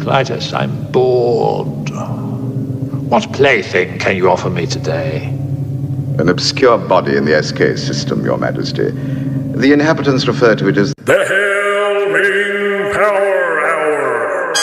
Clytus, I'm bored. What plaything can you offer me today? An obscure body in the SK system, Your Majesty. The inhabitants refer to it as the Ming Power Hour.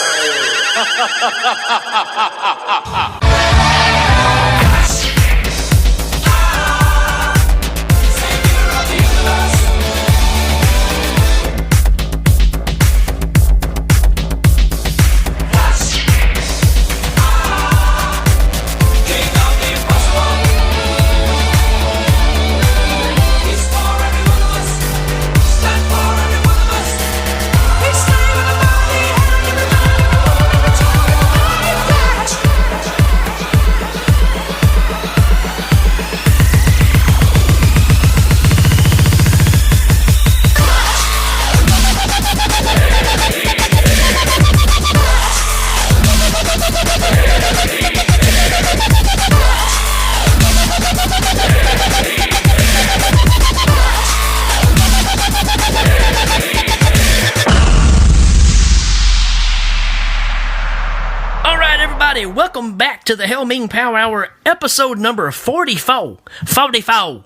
Welcome back to the Ming Power Hour, episode number 44. 44.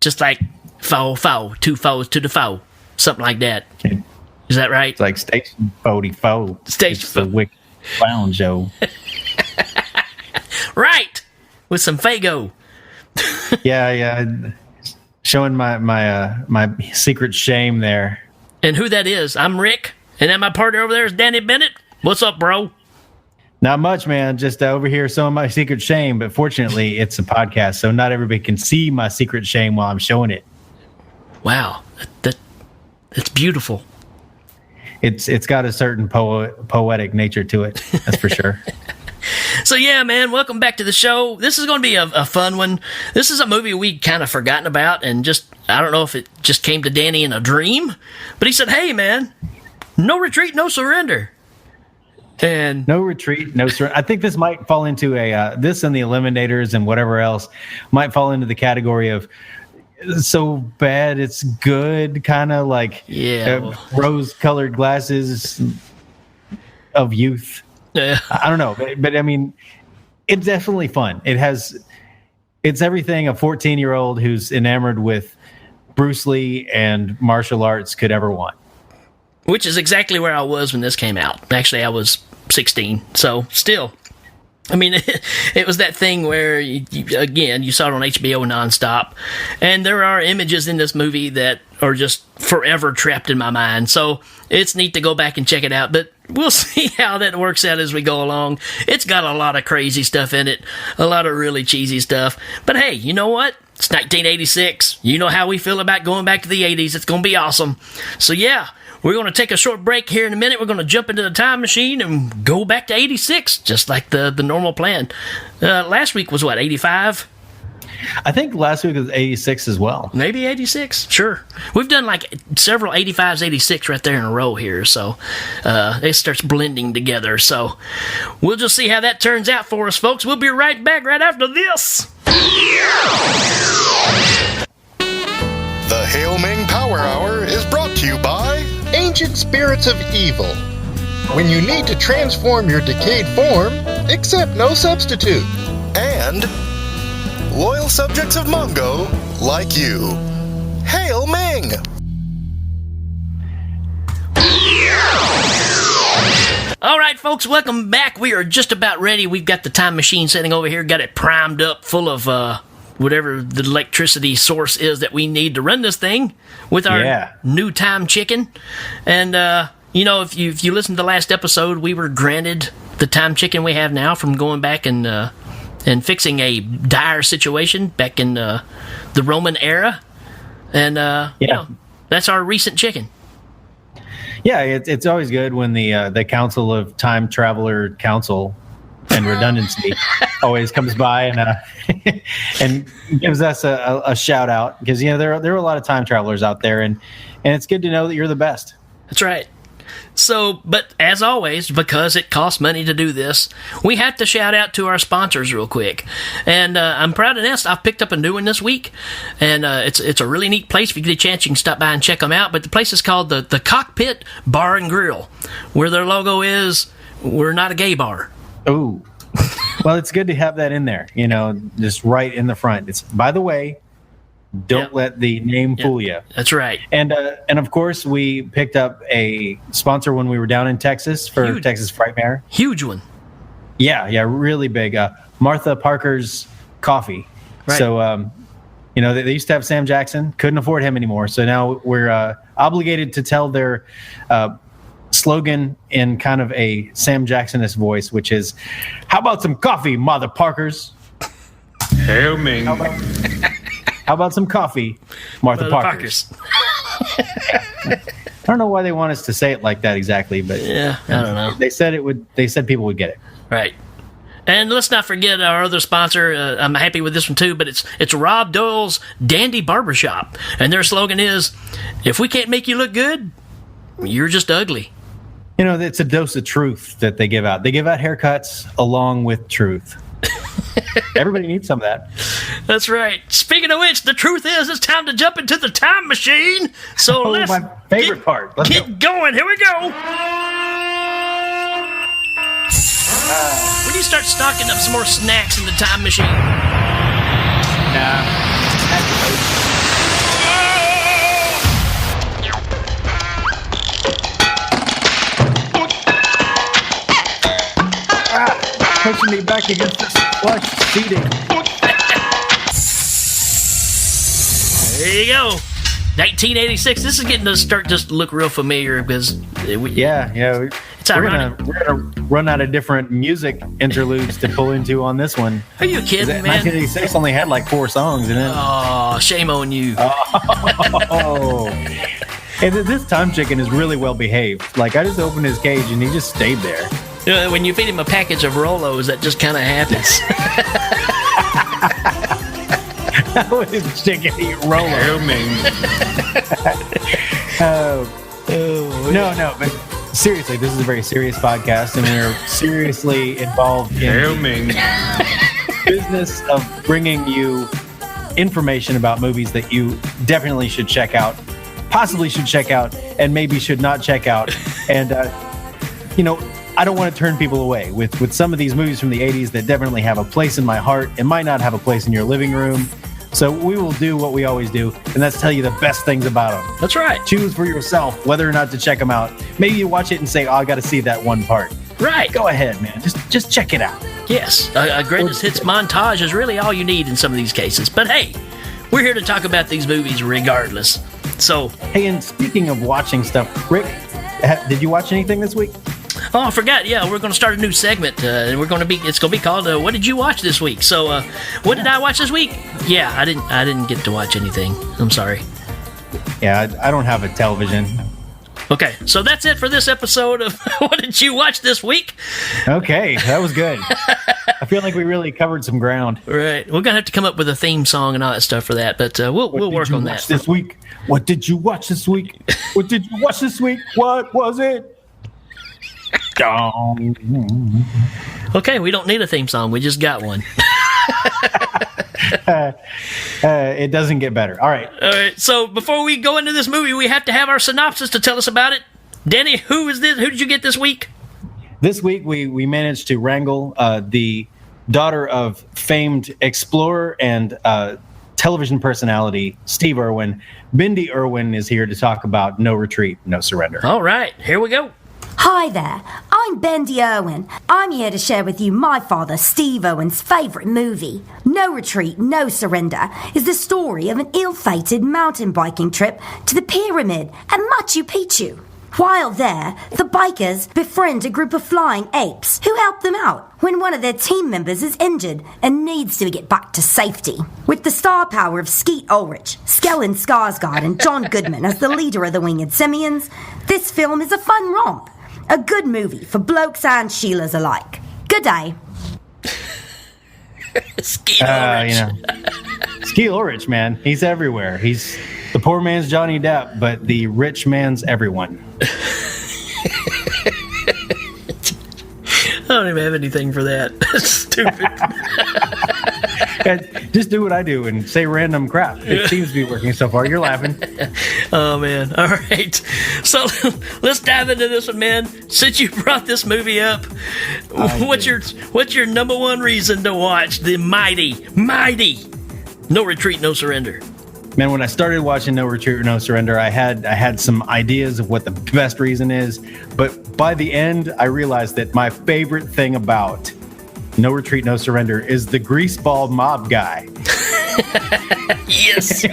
Just like foe, two foes to the foe. Something like that. Is that right? It's like Station 44. Station the Wicked Clown Show. Right. With some Fago. yeah. Showing my secret shame there. And who that is, I'm Rick, and then my partner over there is Danny Bennett. What's up, bro? Not much, man. Just over here showing my secret shame, but fortunately, it's a podcast, so not everybody can see my secret shame while I'm showing it. Wow, that's beautiful. It's got a certain poetic nature to it, that's for sure. So yeah, man, welcome back to the show. This is going to be a fun one. This is a movie we'd kind of forgotten about, and just I don't know if it just came to Danny in a dream, but he said, "Hey, man, no retreat, no surrender." And no retreat, no surrender. I think this might fall into this and the Eliminators and whatever else might fall into the category of so bad it's good, kind of like rose-colored glasses of youth. I don't know, but I mean, it's definitely fun. It's everything a 14-year-old who's enamored with Bruce Lee and martial arts could ever want. Which is exactly where I was when this came out. Actually, I was 16, so still. I mean, it was that thing where, you saw it on HBO nonstop, and there are images in this movie that are just forever trapped in my mind, so it's neat to go back and check it out, but we'll see how that works out as we go along. It's got a lot of crazy stuff in it, a lot of really cheesy stuff, but hey, you know what? It's 1986. You know how we feel about going back to the 80s. It's going to be awesome. So yeah, we're going to take a short break here in a minute. We're going to jump into the time machine and go back to 86, just like the normal plan. Last week was what, 85? I think last week was 86 as well. Maybe 86? Sure. We've done like several 85s, 86 right there in a row here, so it starts blending together. So we'll just see how that turns out for us, folks. We'll be right back right after this. The Hail Ming Power Hour is brought to you by Ancient Spirits of Evil. When you need to transform your decayed form, accept no substitute. And loyal subjects of Mongo like you. Hail Ming! All right, folks, welcome back. We are just about ready. We've got the time machine sitting over here, got it primed up, full of whatever the electricity source is that we need to run this thing with our new time chicken. And, if you listen to the last episode, we were granted the time chicken we have now from going back and fixing a dire situation back in the Roman era. And, that's our recent chicken. Yeah, it's always good when the Council of Time Traveler Council and Redundancy always comes by and and gives us a shout out, because there are a lot of time travelers out there, and it's good to know that you're the best. That's right. So, but as always, because it costs money to do this, we have to shout out to our sponsors real quick. And I'm proud to announce I've picked up a new one this week, and it's a really neat place. If you get a chance, you can stop by and check them out. But the place is called the Cockpit Bar and Grill, where their logo is we're not a gay bar. Oh, well, it's good to have that in there, just right in the front. It's, by the way, don't let the name fool you. That's right. And of course, we picked up a sponsor when we were down in Texas for Texas Frightmare. Huge one. Yeah, really big. Martha Parker's Coffee. Right. So, they used to have Sam Jackson, couldn't afford him anymore. So now we're obligated to tell their slogan in kind of a Sam Jackson-esque voice, which is, "How about some coffee, Mother Parkers?" Hail Ming. How about some coffee, Martha Parkers? I don't know why they want us to say it like that exactly, but yeah, I don't know. They said it would. They said people would get it. Right. And let's not forget our other sponsor. I'm happy with this one too, but it's Rob Doyle's Dandy Barbershop, and their slogan is, "If we can't make you look good, you're just ugly." It's a dose of truth that they give out. They give out haircuts along with truth. Everybody needs some of that. That's right. Speaking of which, the truth is, it's time to jump into the time machine. So let's my favorite part. Let's get going. Here we go. We need to start stocking up some more snacks in the time machine. Pushing me back against this plush seating. There you go. 1986. This is getting to start just look real familiar because it's ironic. We're gonna run out of different music interludes to pull into on this one. Are you kidding, man? 1986 only had like 4 songs in it. Oh, shame on you. Oh. And this time chicken is really well behaved. Like, I just opened his cage and he just stayed there. When you feed him a package of Rolos, that just kind of happens. How is chicken eat Rolo? No, but seriously, this is a very serious podcast, and we're seriously involved in the business of bringing you information about movies that you definitely should check out, possibly should check out, and maybe should not check out. And, I don't want to turn people away with some of these movies from the 80s that definitely have a place in my heart and might not have a place in your living room. So we will do what we always do, and that's tell you the best things about them. That's right. Choose for yourself whether or not to check them out. Maybe you watch it and say, "Oh, I got to see that one part." Right. Go ahead, man. Just check it out. Yes, a greatest hits montage is really all you need in some of these cases. But hey, we're here to talk about these movies regardless. So, hey, and speaking of watching stuff, Rick, did you watch anything this week? Oh, I forgot. Yeah, we're going to start a new segment, and it's going to be called "What Did You Watch This Week?" So, what did I watch this week? Yeah, I didn't get to watch anything. I'm sorry. Yeah, I don't have a television. Okay, so that's it for this episode of What Did You Watch This Week? Okay, that was good. I feel like we really covered some ground. Right, we're gonna have to come up with a theme song and all that stuff for that, but we'll work on that. This week, what did you watch this week? What did you watch this week? What was it? Okay, we don't need a theme song. We just got one. It doesn't get better. All right. So before we go into this movie, we have to have our synopsis to tell us about it. Danny, who is this? Who did you get this week? This week, we managed to wrangle the daughter of famed explorer and television personality Steve Irwin. Bindi Irwin is here to talk about No Retreat, No Surrender. All right, here we go. Hi there, I'm Bendy Irwin. I'm here to share with you my father, Steve Irwin's favourite movie. No Retreat, No Surrender is the story of an ill-fated mountain biking trip to the pyramid at Machu Picchu. While there, the bikers befriend a group of flying apes who help them out when one of their team members is injured and needs to get back to safety. With the star power of Skeet Ulrich, Skellen Skarsgård and John Goodman as the leader of the Winged Simians, this film is a fun romp. A good movie for blokes and Sheilas alike. Good day. Skeet Ulrich. Skeet Ulrich, man. He's everywhere. He's the poor man's Johnny Depp, but the rich man's everyone. I don't even have anything for that. That's stupid. Just do what I do and say random crap. It seems to be working so far. You're laughing. Oh, man. All right. So let's dive into this one, man. Since you brought this movie up, what's your number one reason to watch the mighty No Retreat, No Surrender? Man, when I started watching No Retreat, No Surrender, I had some ideas of what the best reason is. But by the end, I realized that my favorite thing about No Retreat, No Surrender is the greaseball mob guy. Yes.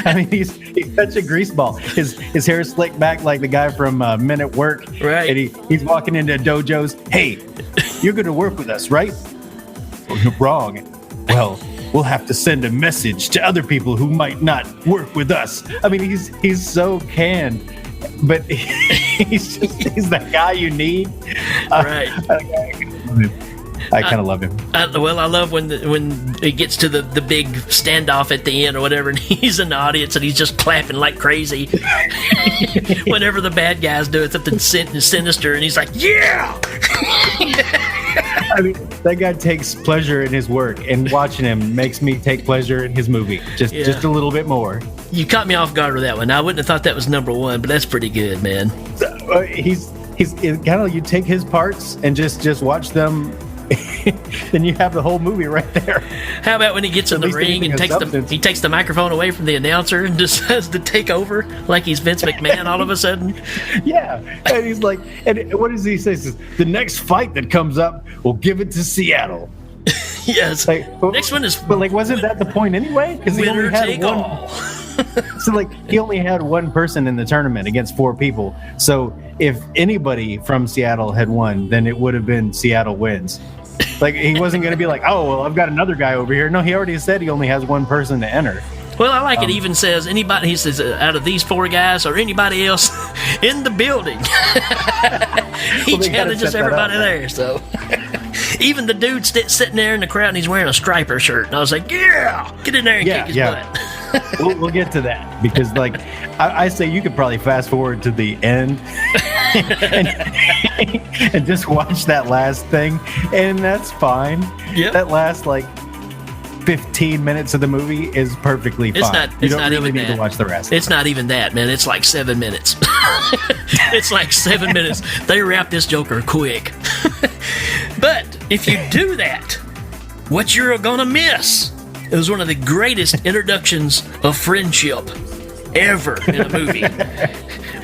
I mean, he's such a greaseball. His hair is slicked back like the guy from Men at Work. Right. And he's walking into dojos. Hey, you're going to work with us, right? Oh, wrong. Well, we'll have to send a message to other people who might not work with us. I mean, he's so canned, but he's the guy you need. Right. I kind of love him. I love when it gets to the big standoff at the end or whatever, and he's in the audience and he's just clapping like crazy. Whenever the bad guys do something sinister, and he's like, "Yeah!" I mean, that guy takes pleasure in his work, and watching him makes me take pleasure in his movie just a little bit more. You caught me off guard with that one. I wouldn't have thought that was number one, but that's pretty good, man. He's kind of, you take his parts and just watch them. Then you have the whole movie right there. How about when he gets in the ring and takes the microphone away from the announcer and decides to take over like he's Vince McMahon all of a sudden? Yeah, and he's like, and what does he say? He says, the next fight that comes up, we'll give it to Seattle. Yes. Next one is. But wasn't that the point anyway? Because he only had one. So he only had one person in the tournament against 4 people. So if anybody from Seattle had won, then it would have been Seattle wins. He wasn't going to be like, oh, well, I've got another guy over here. No, he already said he only has one person to enter. Well, I like it even says anybody, he says, out of these 4 guys or anybody else in the building. He challenges everybody there, so. Even the dude sitting there in the crowd and he's wearing a Striper shirt. And I was like, yeah, get in there and kick his butt. We'll get to that because, I say you could probably fast forward to the end and just watch that last thing, and that's fine. Yep. That last 15 minutes of the movie is perfectly fine. You don't really need to watch the rest. It's not even that, man. It's like 7 minutes. It's like 7 minutes. They wrap this Joker quick. But if you do that, what you're gonna miss is one of the greatest introductions of friendship ever in a movie.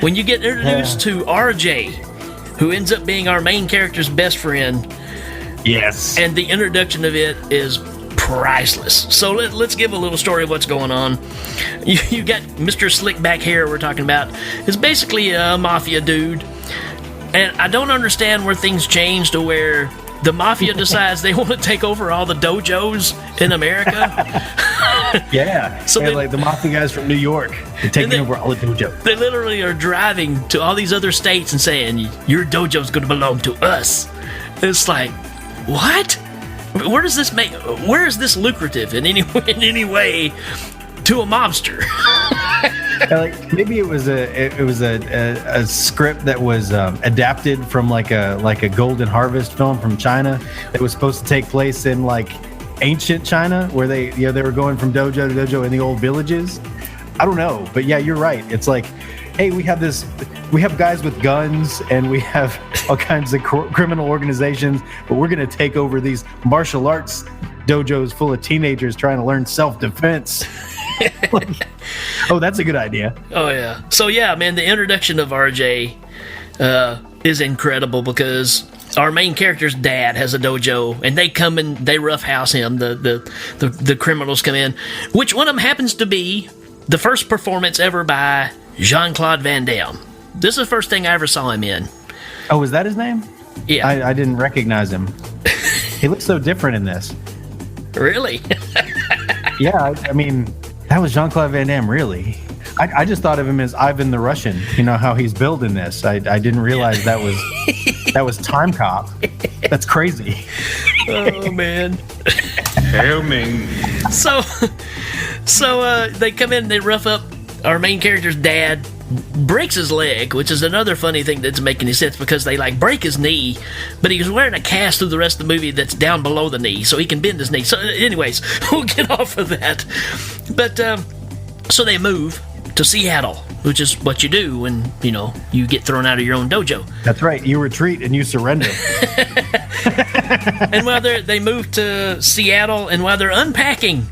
When you get introduced to RJ, who ends up being our main character's best friend. Yes. And the introduction of it is priceless. So let's give a little story of what's going on. You got Mr. Slick Back Hair we're talking about. Is basically a mafia dude. And I don't understand where things changed to where the mafia decides they want to take over all the dojos in America. Yeah. So the mafia guys from New York, they're taking over all the dojos. They literally are driving to all these other states and saying, your dojo's going to belong to us. It's like, what? Where is this lucrative in any way to a mobster? Maybe it was a script that was adapted from a Golden Harvest film from China that was supposed to take place in ancient China, where they were going from dojo to dojo in the old villages. I don't know, but yeah, you're right. It's hey, we have guys with guns and we have all kinds of criminal organizations, but we're going to take over these martial arts dojos full of teenagers trying to learn self-defense. Oh, that's a good idea. Oh, yeah. So, yeah, man, the introduction of RJ is incredible because our main character's dad has a dojo, and they come and they roughhouse him. The criminals come in, which one of them happens to be the first performance ever by Jean-Claude Van Damme. This is the first thing I ever saw him in. Oh, was that his name? Yeah. I didn't recognize him. He looks so different in this. Really? Yeah, I mean, that was Jean-Claude Van Damme, really. I just thought of him as Ivan the Russian. You know how he's building this. I didn't realize that was Time Cop. That's crazy. Oh man. Hail Ming. So they come in and they rough up our main character's dad, breaks his leg, which is another funny thing that doesn't make any sense because they like break his knee, but he was wearing a cast through the rest of the movie that's down below the knee, so he can bend his knee. So, anyways, we'll get off of that. But so they move to Seattle, which is what you do when you get thrown out of your own dojo. That's right. You retreat and you surrender. And while they move to Seattle, and while they're unpacking,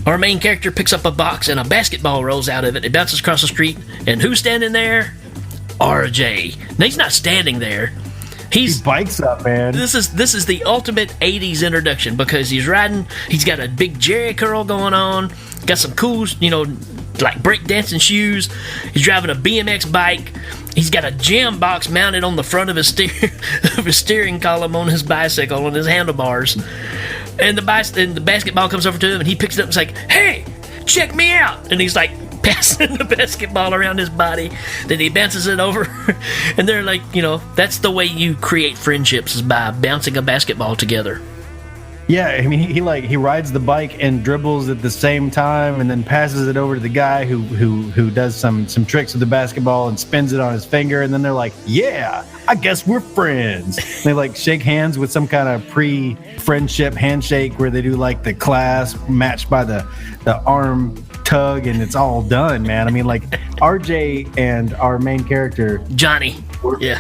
our main character picks up a box and a basketball rolls out of it. It bounces across the street, and who's standing there? RJ. Now, he's not standing there. He bikes up, man. This is the ultimate 80s introduction because he's riding. He's got a big jerry curl going on. Got some cool, like breakdancing shoes. He's driving a BMX bike. He's got a jam box mounted on the front of his steering column on his bicycle on his handlebars. And the basketball comes over to him, and he picks it up and is like, "Hey, check me out!" And he's like passing the basketball around his body. Then he bounces it over, and they're like, that's the way you create friendships, is by bouncing a basketball together. Yeah, I mean, he rides the bike and dribbles at the same time, and then passes it over to the guy who does some tricks with the basketball and spins it on his finger, and then they're like, "Yeah, I guess we're friends." And they like shake hands with some kind of pre-friendship handshake where they do like the clasp matched by the arm tug, and it's all done, man. I mean, like RJ and our main character Johnny. A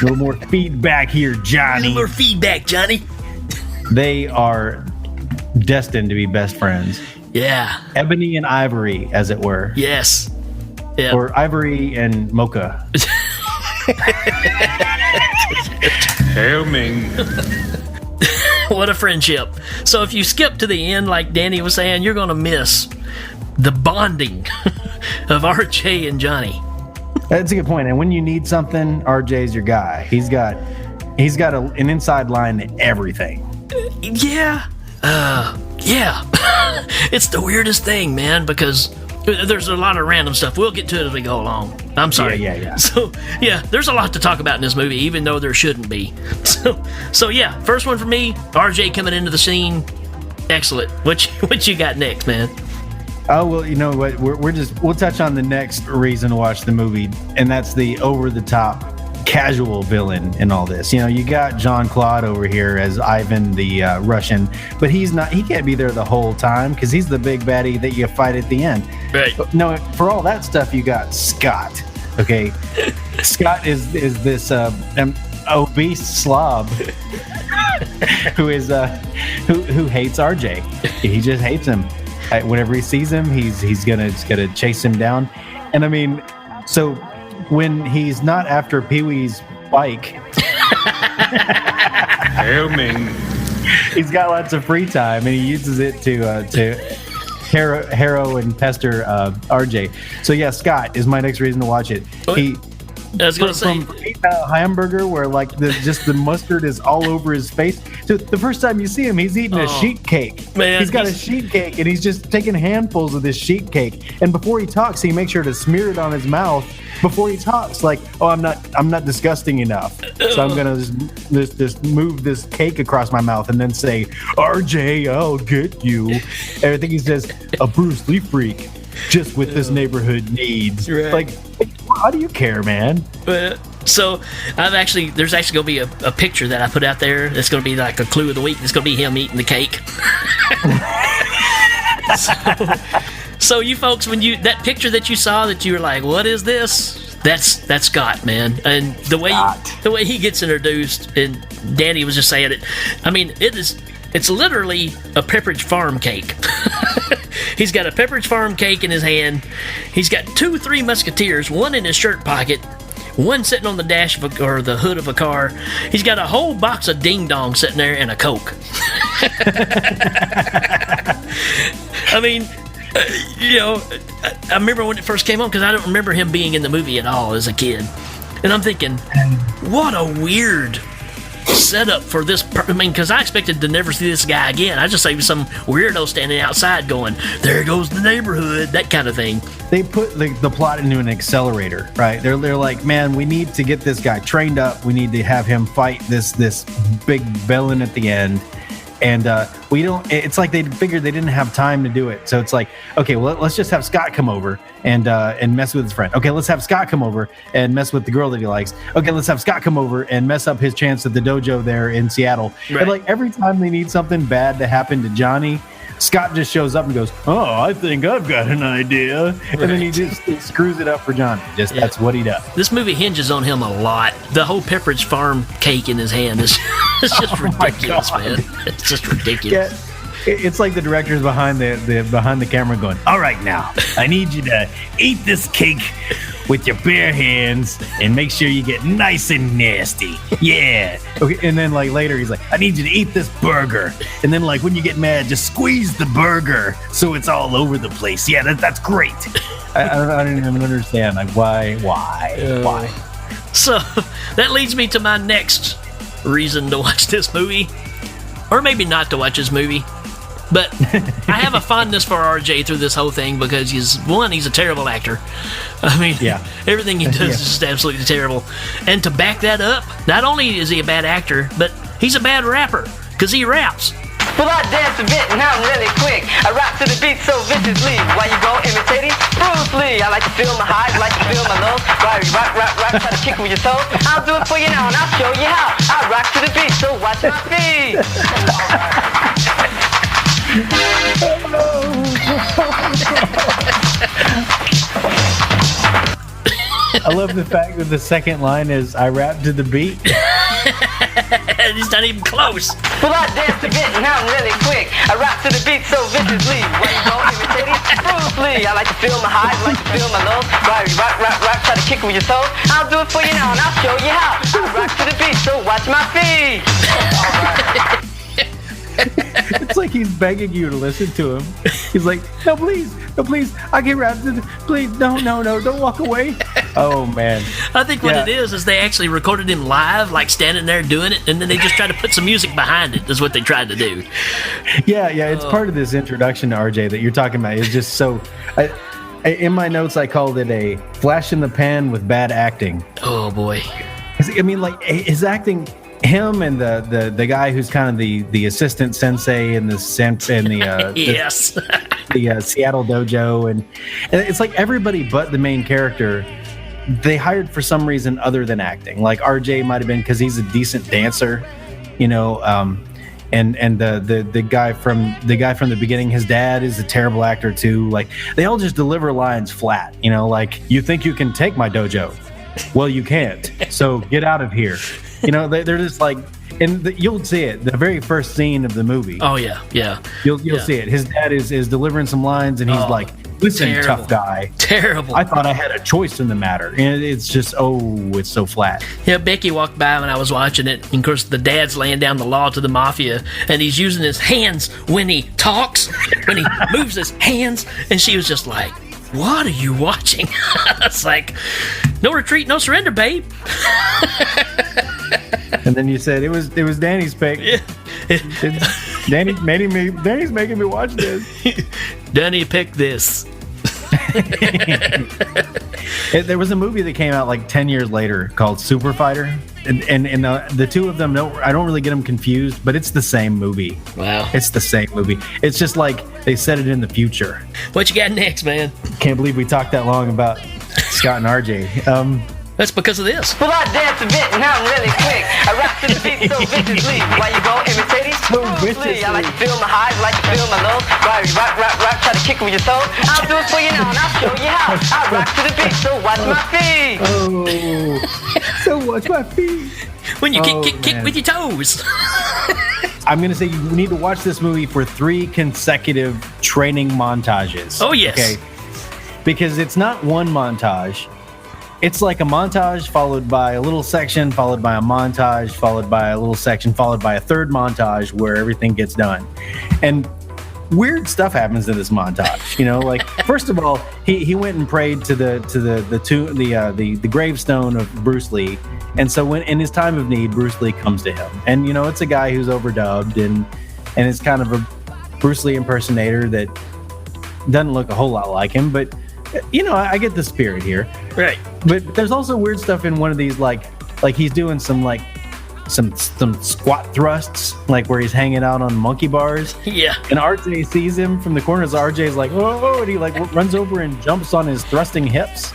little more feedback here, Johnny. A little more feedback, Johnny. They are destined to be best friends. Yeah. Ebony and Ivory, as it were. Yes. Yeah. Or Ivory and Mocha. Hail Ming. What a friendship. So if you skip to the end, like Danny was saying, you're going to miss the bonding of RJ and Johnny. That's a good point. And when you need something, RJ's your guy. He's got an inside line to everything. Yeah. It's the weirdest thing, man, because there's a lot of random stuff. We'll get to it as we go along. I'm sorry. Yeah. So, yeah, there's a lot to talk about in this movie, even though there shouldn't be. So yeah, first one for me, RJ coming into the scene. Excellent. What you got next, man? Oh, well, you know what? We'll touch on the next reason to watch the movie, and that's the over-the-top casual villain in all this. You got Jean-Claude over here as Ivan the Russian, but he can't be there the whole time because he's the big baddie that you fight at the end. Right. But no, for all that stuff, you got Scott. Okay. Scott is this obese slob who hates RJ. He just hates him. Whenever he sees him, he's gonna chase him down. And I mean, so when he's not after Pee-wee's bike, Hail Ming. He's got lots of free time, and he uses it to harrow and pester RJ. So yeah, Scott is my next reason to watch it. I was going to say, from eating a hamburger where like the mustard is all over his face. So the first time you see him, he's eating a sheet cake. Man, he's got a sheet cake, and he's just taking handfuls of this sheet cake. And before he talks, he makes sure to smear it on his mouth before he talks. Like, "Oh, I'm not disgusting enough, so I'm gonna just move this cake across my mouth and then say, RJ, I'll get you." And I think he says, "A Bruce Lee freak, just what this neighborhood needs." Right. Like, how do you care, man? So there's actually going to be a picture that I put out there that's going to be like a clue of the week. It's going to be him eating the cake. So you folks, when that picture that you saw that you were like, "What is this?" That's Scott, man. And the way he gets introduced, and Danny was just saying it. I mean, it's literally a Pepperidge Farm cake. He's got a Pepperidge Farm cake in his hand. He's got 2 Three Musketeers, one in his shirt pocket, one sitting on the dash or the hood of a car. He's got a whole box of Ding Dong sitting there and a Coke. I mean, I remember when it first came on because I don't remember him being in the movie at all as a kid. And I'm thinking, what a weird setup for this. I mean, because I expected to never see this guy again. I just saw some weirdo standing outside going, "There goes the neighborhood," that kind of thing. They put the plot into an accelerator, right? They're like, "Man, we need to get this guy trained up. We need to have him fight this big villain at the end." And we don't. It's like they figured they didn't have time to do it, so it's like, okay, well, let's just have Scott come over and mess with his friend. Okay, let's have Scott come over and mess with the girl that he likes. Okay, let's have Scott come over and mess up his chance at the dojo there in Seattle. Right. And like every time they need something bad to happen to Johnny, Scott just shows up and goes, "Oh, I think I've got an idea," and then he screws it up for Johnny. That's what he does. This movie hinges on him a lot. The whole Pepperidge Farm cake in his hand is just ridiculous, man. It's just ridiculous. Yeah, it's like the director's behind the camera going, "All right, now I need you to eat this cake with your bare hands and make sure you get nice and nasty." Yeah. Okay. And then like later he's like, "I need you to eat this burger." And then like when you get mad, just squeeze the burger so it's all over the place. Yeah, that's great. I don't even understand. Like why? So that leads me to my next reason to watch this movie, or maybe not to watch this movie. But I have a fondness for RJ through this whole thing because he's a terrible actor. I mean, everything he does is just absolutely terrible. And to back that up, not only is he a bad actor, but he's a bad rapper because he raps. Well, I dance a bit and I'm really quick. I rap to the beat so viciously. Why you go imitating Bruce Lee? I like to feel my highs, like to feel my lows. Why you rap, try to kick with your toes? I'll do it for you now and I'll show you how. I rock to the beat, so watch my feet. I love the fact that the second line is "I rap to the beat." He's not even close. Well, I dance a bit and I'm really quick. I rap to the beat so viciously. Why you go imitating Bruce Lee? I like to feel my highs, like to feel my lows. Why you rap, try to kick with your toes? I'll do it for you now and I'll show you how. I rock to the beat, so watch my feet. It's like he's begging you to listen to him. He's like, no, please, I can rap to the, please, no, don't walk away. Oh, man. I think what it is they actually recorded him live, like standing there doing it, and then they just tried to put some music behind it, is what they tried to do. Yeah, it's part of this introduction to RJ that you're talking about. It's just so... in my notes, I called it a flash in the pan with bad acting. Oh, boy. I mean, like, his acting... Him and the guy who's kind of the assistant sensei in the yes. the Seattle dojo, and it's like everybody but the main character they hired for some reason other than acting. Like RJ might have been because he's a decent dancer, and the guy from the beginning, his dad is a terrible actor too. Like they all just deliver lines flat, like you think you can take my dojo, well you can't, so get out of here. They're just like, and you'll see it. The very first scene of the movie. Oh yeah. You'll see it. His dad is delivering some lines, and he's like, "Listen, terrible. Tough guy. Terrible. I thought I had a choice in the matter." And it's just, it's so flat. Yeah, Becky walked by when I was watching it, and of course the dad's laying down the law to the mafia, and he's using his hands when he talks, when he moves his hands, and she was just like, "What are you watching?" It's like, no retreat, no surrender, babe. And then you said it was Danny's pick. Yeah. Danny's making me watch this. Danny picked this. There was a movie that came out like 10 years later called Super Fighter, and the two of them, I don't really get them confused, but it's the same movie. Wow. It's the same movie. It's just like they said it in the future. What you got next, man? Can't believe we talked that long about Scott and RJ. That's because of this. Well, I dance a bit and I'm really quick. I rap to the beat so viciously. Why you go imitating Bruce Lee? I like to feel my highs, like to feel my lows. Why you rap, try to kick with your toes? I'll do it for you now and I'll show you how. I rock to the beat, so watch my feet. So watch my feet. When you kick with your toes. I'm going to say you need to watch this movie for 3 consecutive training montages. Oh, yes. Okay. Because it's not one montage. It's like a montage followed by a little section, followed by a montage, followed by a little section, followed by a third montage where everything gets done. And weird stuff happens in this montage. Like first of all, he went and prayed to the gravestone of Bruce Lee. And so when in his time of need, Bruce Lee comes to him. And it's a guy who's overdubbed and it's kind of a Bruce Lee impersonator that doesn't look a whole lot like him, but I get the spirit here. Right. But there's also weird stuff in one of these, like he's doing some like some squat thrusts, like where he's hanging out on monkey bars. Yeah. And RJ sees him from the corners. RJ's like, whoa, and he like runs over and jumps on his thrusting hips.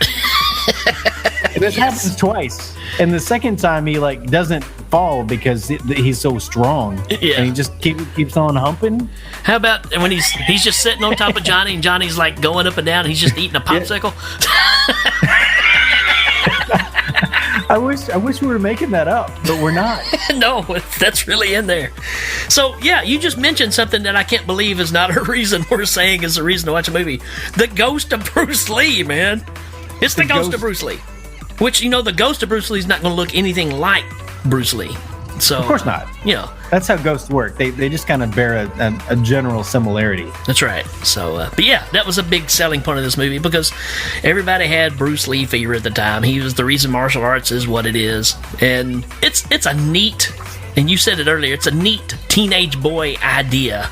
And this happens twice. And the second time he like doesn't fall because he's so strong. Yeah. And he just keeps on humping. How about when he's just sitting on top of Johnny and Johnny's like going up and down and he's just eating a popsicle? I wish we were making that up, but we're not. No, that's really in there. So, yeah, you just mentioned something that I can't believe is not a reason we're saying is a reason to watch a movie. The ghost of Bruce Lee, man. It's the ghost of Bruce Lee. Which, the ghost of Bruce Lee is not going to look anything like Bruce Lee. So, of course not. That's how ghosts work. They just kind of bear a general similarity. That's right. So, but yeah, that was a big selling point of this movie because everybody had Bruce Lee fever at the time. He was the reason martial arts is what it is, and it's a neat. And you said it earlier. It's a neat teenage boy idea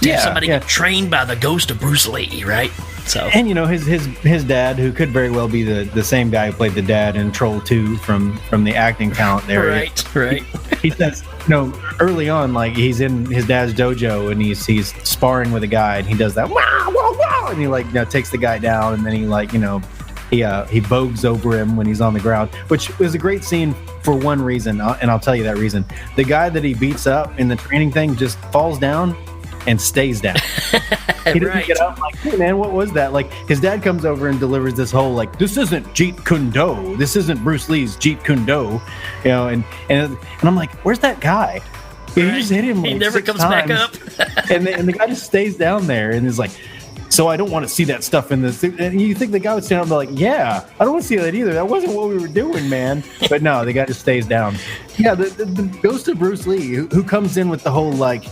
to have somebody get trained by the ghost of Bruce Lee, right? So, and his dad, who could very well be the same guy who played the dad in Troll 2 from the acting talent there. Right. He says, early on, like he's in his dad's dojo and he's sparring with a guy and he does that, wow, wow, wow, and he like takes the guy down and then he like he bogues over him when he's on the ground, which is a great scene for one reason, and I'll tell you that reason. The guy that he beats up in the training thing just falls down and stays down. He doesn't get up like, hey man, what was that? Like his dad comes over and delivers this whole like, this isn't Jeet Kune Do. This isn't Bruce Lee's Jeet Kune Do. And I'm like, where's that guy? He just hit him. Like, he never comes times, back up. and the guy just stays down there and is like, so I don't want to see that stuff in this. And you think the guy would stand up and be like, yeah, I don't want to see that either. That wasn't what we were doing, man. But no, the guy just stays down. Yeah, the ghost of Bruce Lee, who comes in with the whole like,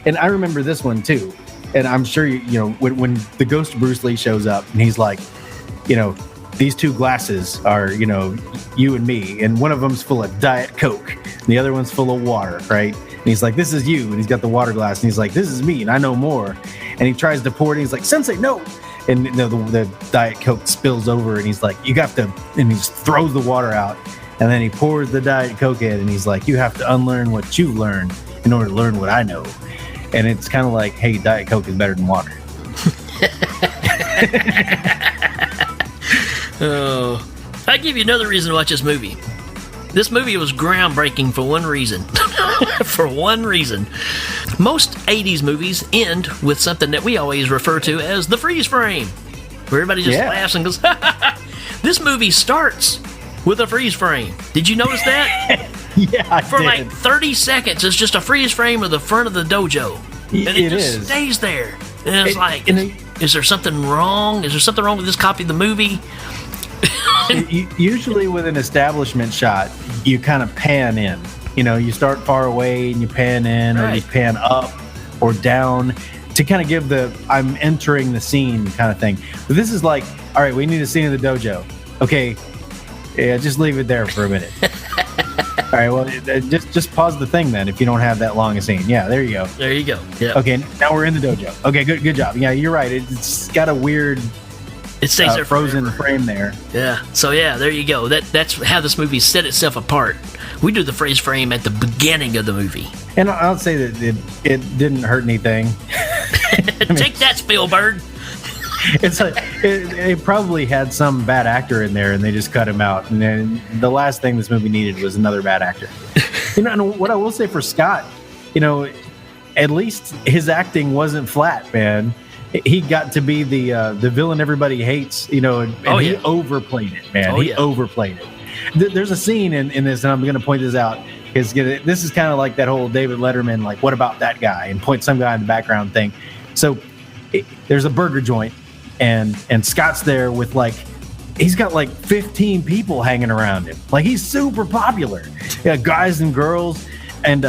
and I remember this one too. And I'm sure when the ghost of Bruce Lee shows up and he's like, these two glasses are, you and me, and one of them's full of Diet Coke, and the other one's full of water, right? And he's like, this is you, and he's got the water glass, and he's like, this is me, and I know more. And he tries to pour it, and he's like, Sensei, no! And the Diet Coke spills over, and he's like, you have to, and he just throws the water out, and then he pours the Diet Coke in, and he's like, you have to unlearn what you've learned in order to learn what I know. And it's kind of like, hey, Diet Coke is better than water. Oh, I give you another reason to watch this movie. This movie was groundbreaking for one reason. For one reason. Most 80s movies end with something that we always refer to as the freeze frame, where everybody just laughs and goes, This movie starts with a freeze frame. Did you notice that? Yeah, I For did. like 30 seconds, it's just a freeze frame of the front of the dojo. And it just stays there. And it's is there something wrong? Is there something wrong with this copy of the movie? Usually with an establishment shot, you kind of pan in. You start far away and you pan in, or you pan up or down to kind of give the I'm entering the scene kind of thing. But this is like, all right, we need a scene in the dojo. Okay, yeah, just leave it there for a minute. All right, well, just pause the thing then if you don't have that long a scene. Yeah, there you go. There you go. Yeah. Okay, now we're in the dojo. Okay, good job. Yeah, you're right. It's got a weird it stays there frozen forever. Frame there. Yeah. So yeah, there you go. That's how this movie set itself apart. We do the freeze frame at the beginning of the movie. And I'll say that it didn't hurt anything. Take that, Spielberg. It probably had some bad actor in there and they just cut him out. And then the last thing this movie needed was another bad actor. And what I will say for Scott, at least his acting wasn't flat, man. He got to be the villain everybody hates, and he overplayed it, man. He overplayed it. There's a scene in this, and I'm going to point this out. This is kind of like that whole David Letterman, like, what about that guy? And point some guy in the background thing. So there's a burger joint, and Scott's there with he's got 15 people hanging around him. Like, he's super popular. Yeah, guys and girls, and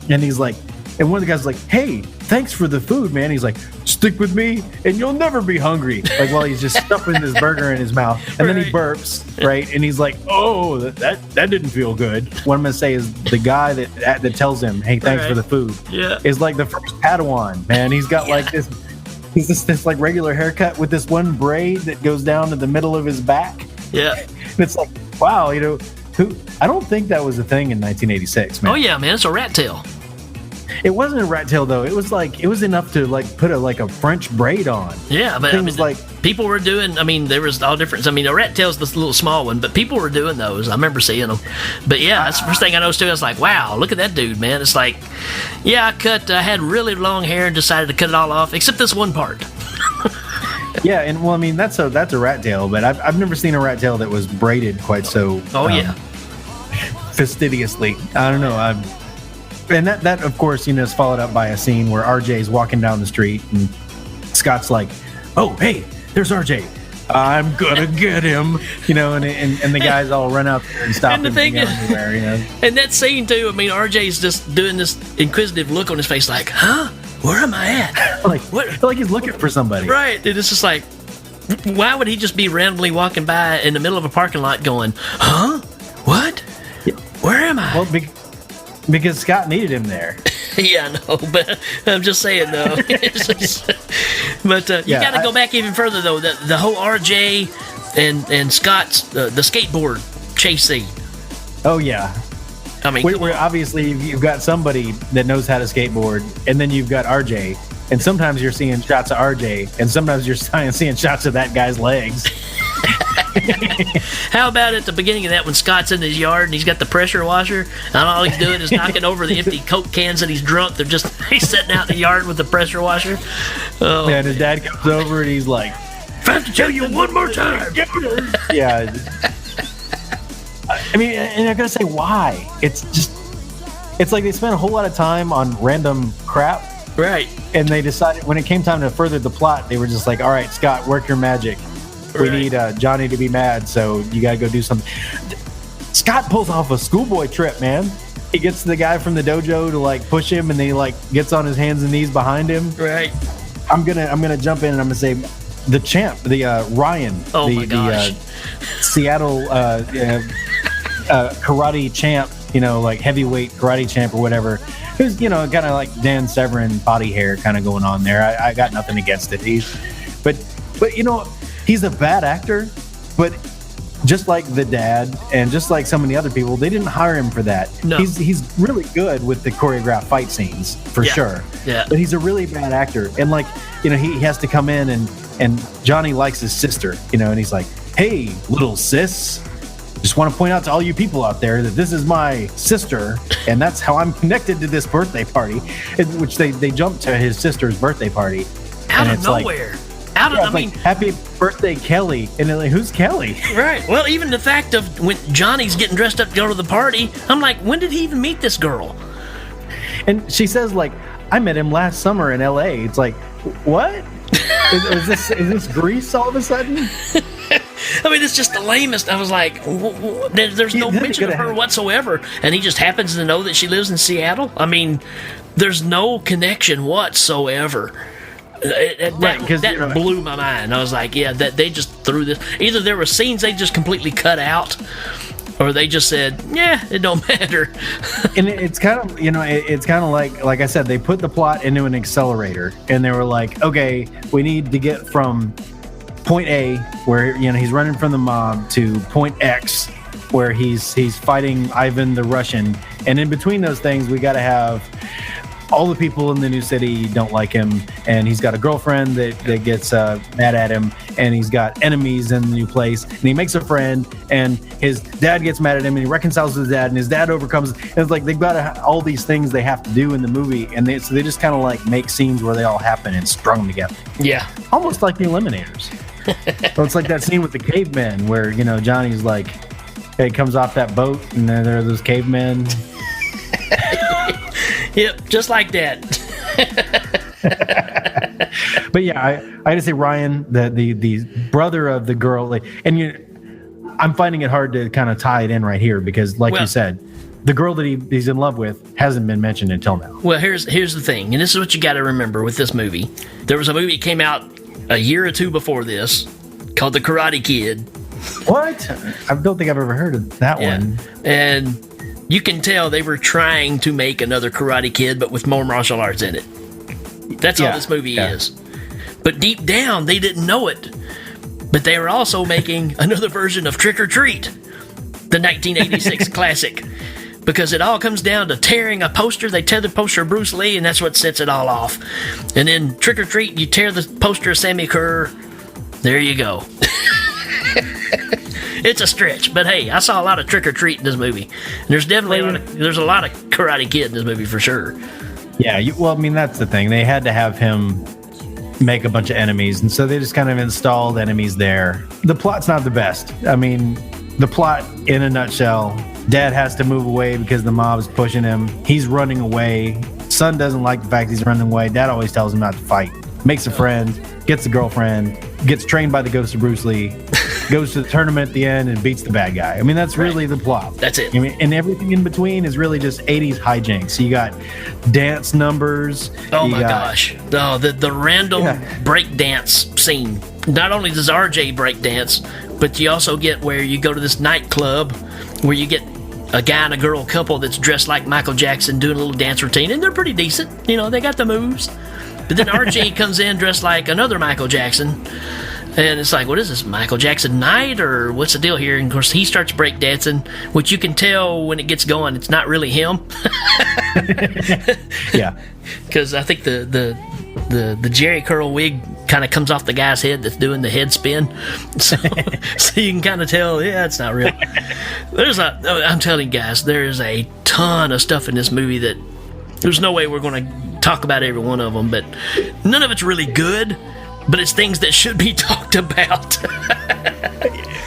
he's like, and one of the guys is like, hey, thanks for the food, man. He's like, stick with me and you'll never be hungry. Like, while he's just stuffing this burger in his mouth. And then he burps, right? And he's like, oh, that didn't feel good. What I'm going to say is the guy that tells him, hey, thanks for the food, is like the first Padawan, man. He's got this regular haircut with this one braid that goes down to the middle of his back. Yeah. And it's like, wow, I don't think that was a thing in 1986, man. Oh yeah, man, it's a rat tail. It wasn't a rat tail though. It was enough to like put a French braid on. Yeah, but things like people were doing. I mean, there was all different. I mean, a rat tail's this little small one, but people were doing those. I remember seeing them. But yeah, that's the first thing I noticed too. I was like, wow, look at that dude, man. It's like, yeah, I had really long hair and decided to cut it all off, except this one part. Yeah, and well, I mean that's a rat tail, but I've never seen a rat tail that was braided quite so. Yeah, fastidiously. I don't know. And that of course, is followed up by a scene where RJ's walking down the street and Scott's like, "Oh, hey, there's RJ. I'm gonna get him," and the guys all run out there and stop and him from going anywhere, And that scene too. I mean, RJ's just doing this inquisitive look on his face, like, "Huh? Where am I at?" like what? Like he's looking for somebody, right? And it's just like, why would he just be randomly walking by in the middle of a parking lot, going, "Huh? What? Where am I?" Well, because Scott needed him there. Yeah, I know, but I'm just saying though. But you got to go back even further though. The whole RJ and Scott's the skateboard chase scene. Oh yeah. I mean, where obviously you've got somebody that knows how to skateboard, and then you've got RJ, and sometimes you're seeing shots of RJ, and sometimes you're seeing shots of that guy's legs. How about at the beginning of that when Scott's in his yard and he's got the pressure washer and all he's doing is knocking over the empty Coke cans and he's drunk. He's sitting out in the yard with the pressure washer. Oh, yeah, and his dad comes over and he's like, "If I have to tell you one more time." Yeah. I mean, and I gotta say, why? It's like they spent a whole lot of time on random crap. Right. And they decided when it came time to further the plot, they were just like, "All right, Scott, work your magic. We need Johnny to be mad, so you gotta go do something." Scott pulls off a schoolboy trip, man. He gets the guy from the dojo to like push him, and then he like gets on his hands and knees behind him. Right. I'm gonna jump in and I'm gonna say the champ, the Ryan, the Seattle karate champ, like heavyweight karate champ or whatever. Who's kind of like Dan Severn body hair kind of going on there. I got nothing against it. But he's a bad actor, but just like the dad and just like so many other people, they didn't hire him for that. No. He's really good with the choreographed fight scenes for sure. Yeah. But he's a really bad actor. And like, he has to come in and Johnny likes his sister, and he's like, "Hey, little sis, just want to point out to all you people out there that this is my sister, and that's how I'm connected to this birthday party," which they jump to his sister's birthday party. Out of nowhere. Happy birthday, Kelly. And they're like, who's Kelly? Right. Well, even the fact of when Johnny's getting dressed up to go to the party, I'm like, when did he even meet this girl? And she says, like, "I met him last summer in LA." It's like, what? is this Grease all of a sudden? I mean, it's just the lamest. I was like, there's no mention of her whatsoever. And he just happens to know that she lives in Seattle. I mean, there's no connection whatsoever. That blew my mind. I was like, yeah, that they just threw this. Either there were scenes they just completely cut out, or they just said, yeah, it don't matter. And it's kind of, it's kind of like I said, they put the plot into an accelerator, and they were like, okay, we need to get from point A, where he's running from the mob, to point X, where he's fighting Ivan the Russian, and in between those things, we got to have all the people in the new city don't like him, and he's got a girlfriend that gets mad at him, and he's got enemies in the new place, and he makes a friend, and his dad gets mad at him, and he reconciles with his dad, and his dad overcomes. And it's like they've got all these things they have to do in the movie, and so they just kind of like make scenes where they all happen and strung them together. Yeah, almost like the Eliminators. So it's like that scene with the cavemen where Johnny's like, he comes off that boat, and then there are those cavemen. Yep, just like that. But yeah, I had to say Ryan, the brother of the girl, I'm finding it hard to kind of tie it in right here because, like you said, the girl that he's in love with hasn't been mentioned until now. Well, here's the thing, and this is what you got to remember with this movie. There was a movie that came out a year or two before this called The Karate Kid. What? I don't think I've ever heard of that one. And you can tell they were trying to make another Karate Kid, but with more martial arts in it. That's all this movie is. But deep down, they didn't know it. But they were also making another version of Trick or Treat. the 1986 classic. Because it all comes down to tearing a poster. They tear the poster of Bruce Lee, and that's what sets it all off. And then Trick or Treat, you tear the poster of Sammy Kerr. There you go. It's a stretch, but hey, I saw a lot of Trick or Treat in this movie. And there's definitely a lot of Karate Kid in this movie for sure. Yeah, well, I mean, that's the thing. They had to have him make a bunch of enemies, and so they just kind of installed enemies there. The plot's not the best. I mean, the plot in a nutshell: Dad has to move away because the mob's pushing him. He's running away. Son doesn't like the fact he's running away. Dad always tells him not to fight. Makes a friend, gets a girlfriend, gets trained by the ghost of Bruce Lee, goes to the tournament at the end and beats the bad guy. I mean, that's really the plot. That's it. I mean, and everything in between is really just 80s hijinks. So you got dance numbers. Oh my gosh. Oh, the random break dance scene. Not only does RJ break dance, but you also get where you go to this nightclub where you get a guy and a girl couple that's dressed like Michael Jackson doing a little dance routine, and they're pretty decent. You know, they got the moves. But then RJ comes in dressed like another Michael Jackson, and it's like, what is this, Michael Jackson night, or what's the deal here? And of course, he starts breakdancing, which you can tell when it gets going, it's not really him. Yeah. Because I think the Jerry curl wig kind of comes off the guy's head that's doing the head spin. So you can kind of tell, yeah, it's not real. I'm telling you guys, there's a ton of stuff in this movie that there's no way we're going to talk about every one of them, but none of it's really good, but it's things that should be talked about.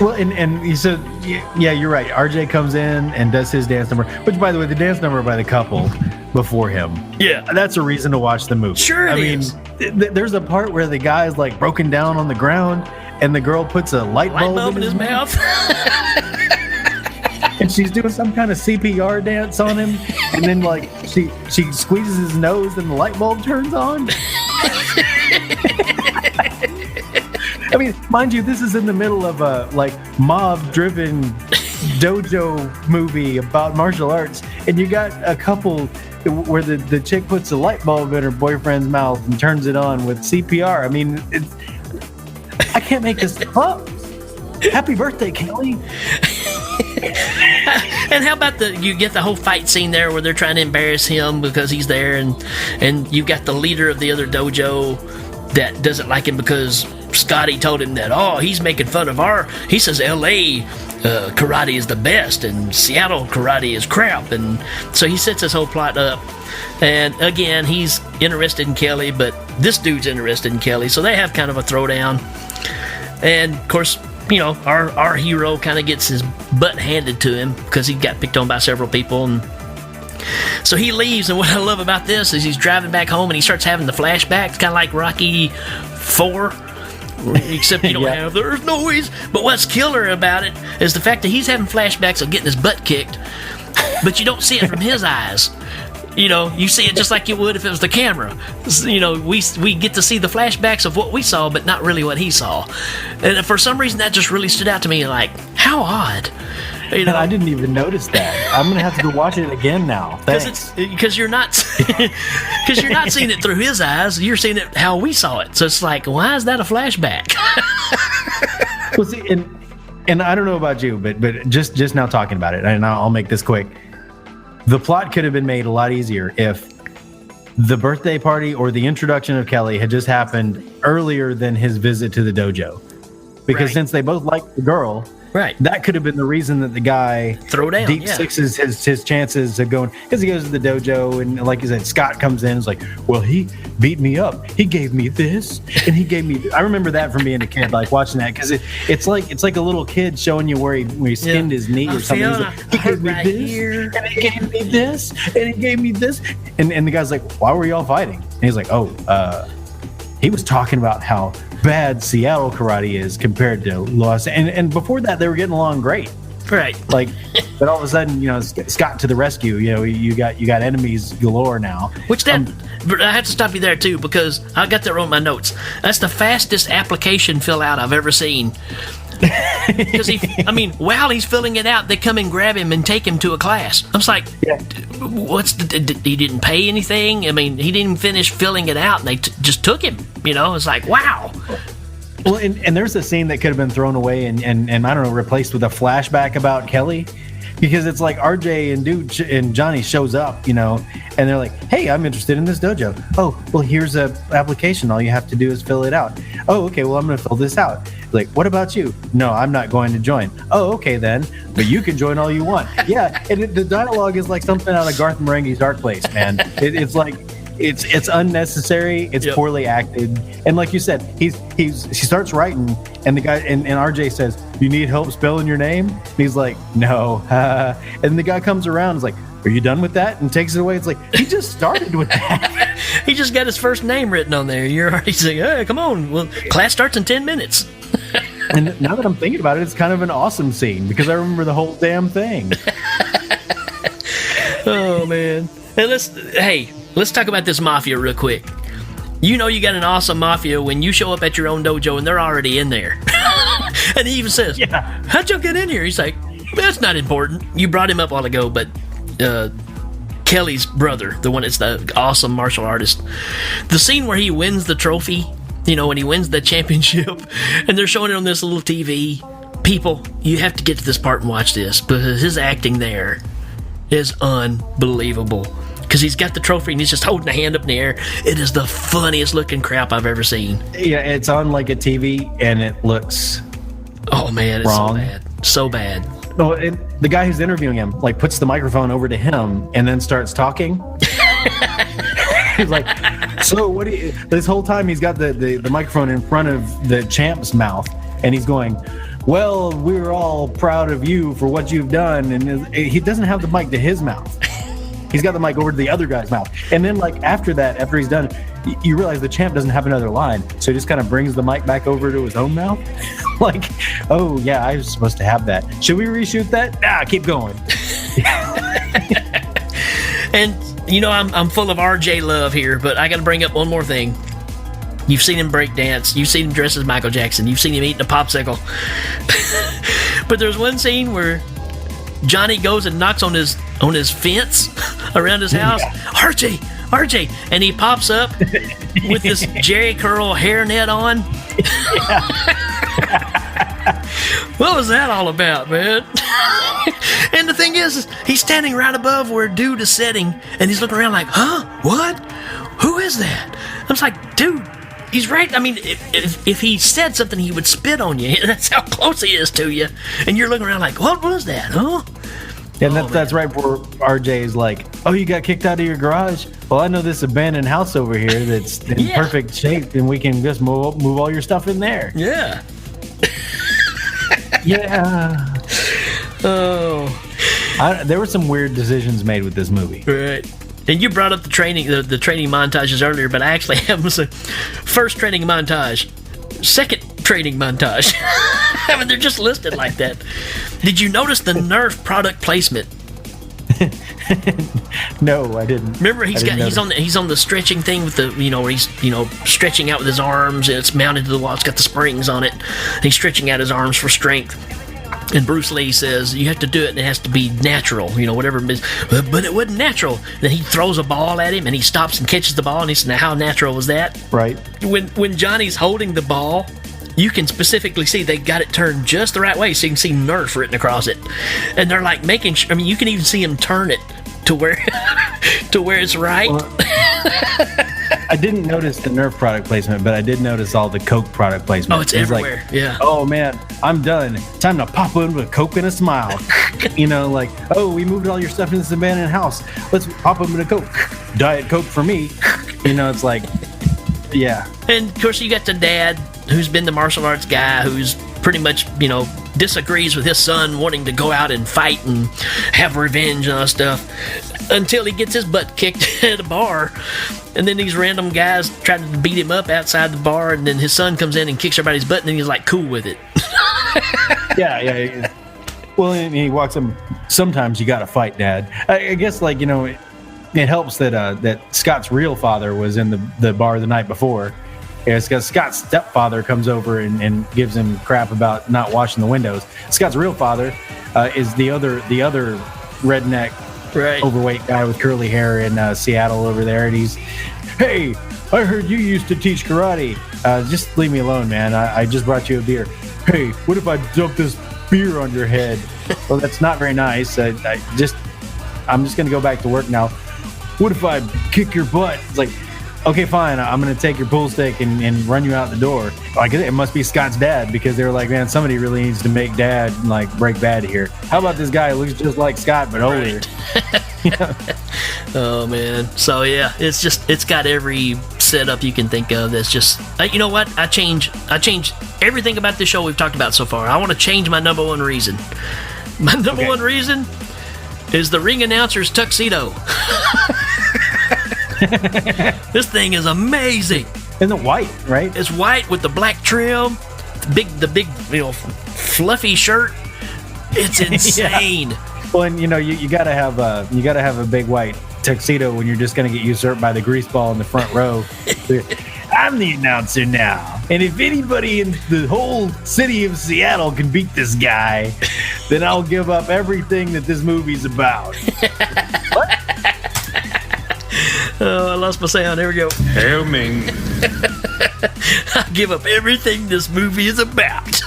Well, and you said, yeah, you're right. RJ comes in and does his dance number, which, by the way, the dance number by the couple before him. Yeah. That's a reason to watch the movie. Sure it is. There's a part where the guy's like broken down on the ground and the girl puts a light bulb in his mouth. And she's doing some kind of CPR dance on him, and then like she squeezes his nose and the light bulb turns on. I mean, mind you, this is in the middle of a like mob-driven dojo movie about martial arts, and you got a couple where the chick puts a light bulb in her boyfriend's mouth and turns it on with CPR. I mean, I can't make this up. Happy birthday, Kelly. And how about you get the whole fight scene there where they're trying to embarrass him because he's there, and you got the leader of the other dojo that doesn't like him because Scotty told him that, he's making fun of he says LA karate is the best and Seattle karate is crap, and so he sets this whole plot up, and again he's interested in Kelly, but this dude's interested in Kelly, so they have kind of a throwdown, and of course, you know, our hero kind of gets his butt handed to him because he got picked on by several people, and so he leaves. And what I love about this is he's driving back home and he starts having the flashbacks, kind of like Rocky 4, except you don't have there's noise. But what's killer about it is the fact that he's having flashbacks of getting his butt kicked, but you don't see it from his eyes. You know, you see it just like you would if it was the camera. You know, we get to see the flashbacks of what we saw, but not really what he saw. And for some reason, that just really stood out to me. Like, how odd. You know, I didn't even notice that. I'm gonna have to go watch it again now. Thanks. Because you're not seeing it through his eyes. You're seeing it how we saw it. So it's like, why is that a flashback? Well, see, and I don't know about you, but just now talking about it, and I'll make this quick. The plot could have been made a lot easier if the birthday party or the introduction of Kelly had just happened earlier than his visit to the dojo. Because since they both liked the girl, that could have been the reason that the guy deep sixes his chances of going, because he goes to the dojo and, like you said, Scott comes in and is like, well, he beat me up. He gave me this and he gave me I remember that from being a kid, like watching that, because it's like a little kid showing you where he skinned his knee or something. He's like, he gave me this and he gave me this and he gave me this, and the guy's like, why were y'all fighting? And he's like, he was talking about how bad Seattle karate is compared to Los, and before that they were getting along great, like, but all of a sudden, you know, Scott to the rescue. You know, you got enemies galore now. Which but I have to stop you there too, because I got that on my notes. That's the fastest application fill out I've ever seen. Because while he's filling it out, they come and grab him and take him to a class. I was like, he didn't pay anything. I mean, he didn't finish filling it out, and they just took him. You know, it's like, wow. Well, and there's a scene that could have been thrown away and I don't know, replaced with a flashback about Kelly. Because it's like RJ and Johnny shows up, and they're like, hey, I'm interested in this dojo. Oh, well, here's a application. All you have to do is fill it out. Oh, okay, well, I'm going to fill this out. Like, what about you? No, I'm not going to join. Oh, okay, then. But you can join all you want. Yeah, and the dialogue is like something out of Garth Marenghi's Dark Place, man. It's like... It's unnecessary. It's poorly acted, and like you said, he starts writing, and the guy and RJ says, "You need help spelling your name?" And he's like, "No," and the guy comes around, and is like, "Are you done with that?" And takes it away. It's like he just started with that. He just got his first name written on there. You're already saying, "Hey, come on! Well, class starts in 10 minutes." And now that I'm thinking about it, it's kind of an awesome scene because I remember the whole damn thing. Oh man! And let's talk about this mafia real quick. You got an awesome mafia when you show up at your own dojo and they're already in there. And he even says, yeah, how'd you get in here? He's like, that's not important. You brought him up a while ago, but Kelly's brother, the one that's the awesome martial artist, the scene where he wins the trophy, when he wins the championship, and they're showing it on this little TV. People, you have to get to this part and watch this, because his acting there is unbelievable. Because he's got the trophy and he's just holding a hand up in the air. It is the funniest looking crap I've ever seen. Yeah, it's on like a TV and it looks oh man, it's wrong. So bad. Oh, and the guy who's interviewing him like puts the microphone over to him and then starts talking. He's like, so what do you... This whole time he's got the microphone in front of the champ's mouth and he's going, well, we're all proud of you for what you've done. And he doesn't have the mic to his mouth. He's got the mic over to the other guy's mouth. And then, like, after he's done, you realize the champ doesn't have another line. So he just kind of brings the mic back over to his own mouth. Like, oh, yeah, I was supposed to have that. Should we reshoot that? Nah, keep going. And, I'm full of RJ love here, but I got to bring up one more thing. You've seen him break dance. You've seen him dress as Michael Jackson. You've seen him eating a popsicle. But there's one scene where Johnny goes and knocks on his fence around his house. Yeah. RJ, and he pops up with this Jerry curl hairnet on. What was that all about, man? And the thing is he's standing right above where dude is sitting, and he's looking around like, huh? What? Who is that? I was like, dude, he's right. I mean, if he said something, he would spit on you. That's how close he is to you. And you're looking around like, what was that, huh? And that's right where RJ is like, oh, you got kicked out of your garage? Well, I know this abandoned house over here that's in perfect shape, and we can just move all your stuff in there. Yeah. Yeah. Oh. There were some weird decisions made with this movie. Right. And you brought up the training montages earlier, but I actually have them. First training montage, second training montage. I mean, they're just listed like that. Did you notice the Nerf product placement? No, I didn't. Remember, he's on the stretching thing with the where he's stretching out with his arms, and it's mounted to the wall. It's got the springs on it. And he's stretching out his arms for strength. And Bruce Lee says, you have to do it, and it has to be natural, whatever. But it wasn't natural. Then he throws a ball at him, and he stops and catches the ball, and he says, now how natural was that? Right. When Johnny's holding the ball, you can specifically see they got it turned just the right way, so you can see Nerf written across it. And they're like making sure, you can even see him turn it to where it's right. Well, I didn't notice the Nerf product placement, but I did notice all the Coke product placement. Oh, it's everywhere. Like, yeah. Oh man, I'm done. Time to pop in with Coke and a smile. Like, oh, we moved all your stuff in this abandoned house. Let's pop in with a Coke. Diet Coke for me. It's like, yeah. And of course, you got the dad who's been the martial arts guy, who's pretty much, disagrees with his son wanting to go out and fight and have revenge and all that stuff, until he gets his butt kicked at a bar, and then these random guys try to beat him up outside the bar, and then his son comes in and kicks everybody's butt, and then he's like cool with it. Yeah. Well, and he walks him. Sometimes you got to fight, Dad. I guess, it helps that Scott's real father was in the bar the night before. It's because Scott's stepfather comes over and gives him crap about not washing the windows. Scott's real father is the other redneck, right, overweight guy with curly hair in Seattle over there, and he's, hey, I heard you used to teach karate. Just leave me alone, man. I just brought you a beer. Hey, what if I dump this beer on your head? Well, that's not very nice. I'm just going to go back to work now. What if I kick your butt? It's like, okay, fine. I'm going to take your pool stick and run you out the door. Like, it must be Scott's dad, because they were like, man, somebody really needs to make dad like break bad here. How about this guy who looks just like Scott but older? Right. Oh man. So yeah, it's got every setup you can think of. That's just, you know what? I change everything about this show we've talked about so far. I want to change my number one reason. My number one reason is the ring announcer's tuxedo. This thing is amazing. And the white, right? It's white with the black trim, the big, fluffy shirt. It's insane. Yeah. Well, and you gotta have a big white tuxedo when you're just gonna get usurped by the greaseball in the front row. I'm the announcer now, and if anybody in the whole city of Seattle can beat this guy, then I'll give up everything that this movie's about. What? Oh, I lost my sound. There we go. Hail Ming. I give up everything this movie is about.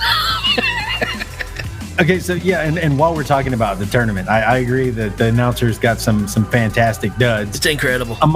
Okay, so yeah, and while we're talking about the tournament, I agree that the announcers got some fantastic duds. It's incredible. I'm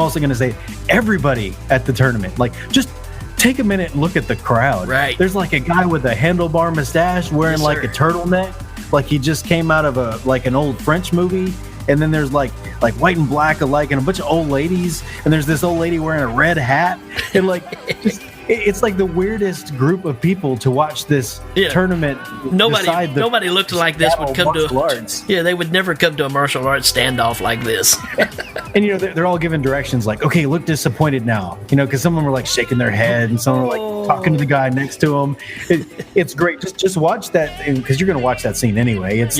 also going to say everybody at the tournament, like, just take a minute and look at the crowd. Right. There's like a guy with a handlebar mustache wearing Yes, like sir. a turtleneck, like he just came out of an old French movie. And then there's like white and black alike, and a bunch of old ladies. And there's this old lady wearing a red hat, and like just. It's like the weirdest group of people to watch this tournament. Nobody looked like this would come to arts. Yeah, they would never come to a martial arts standoff like this. And they're all given directions like, okay, look disappointed now, because some of them are like shaking their head, and some are like talking to the guy next to them. It's great. Just watch that, because you're going to watch that scene anyway. It's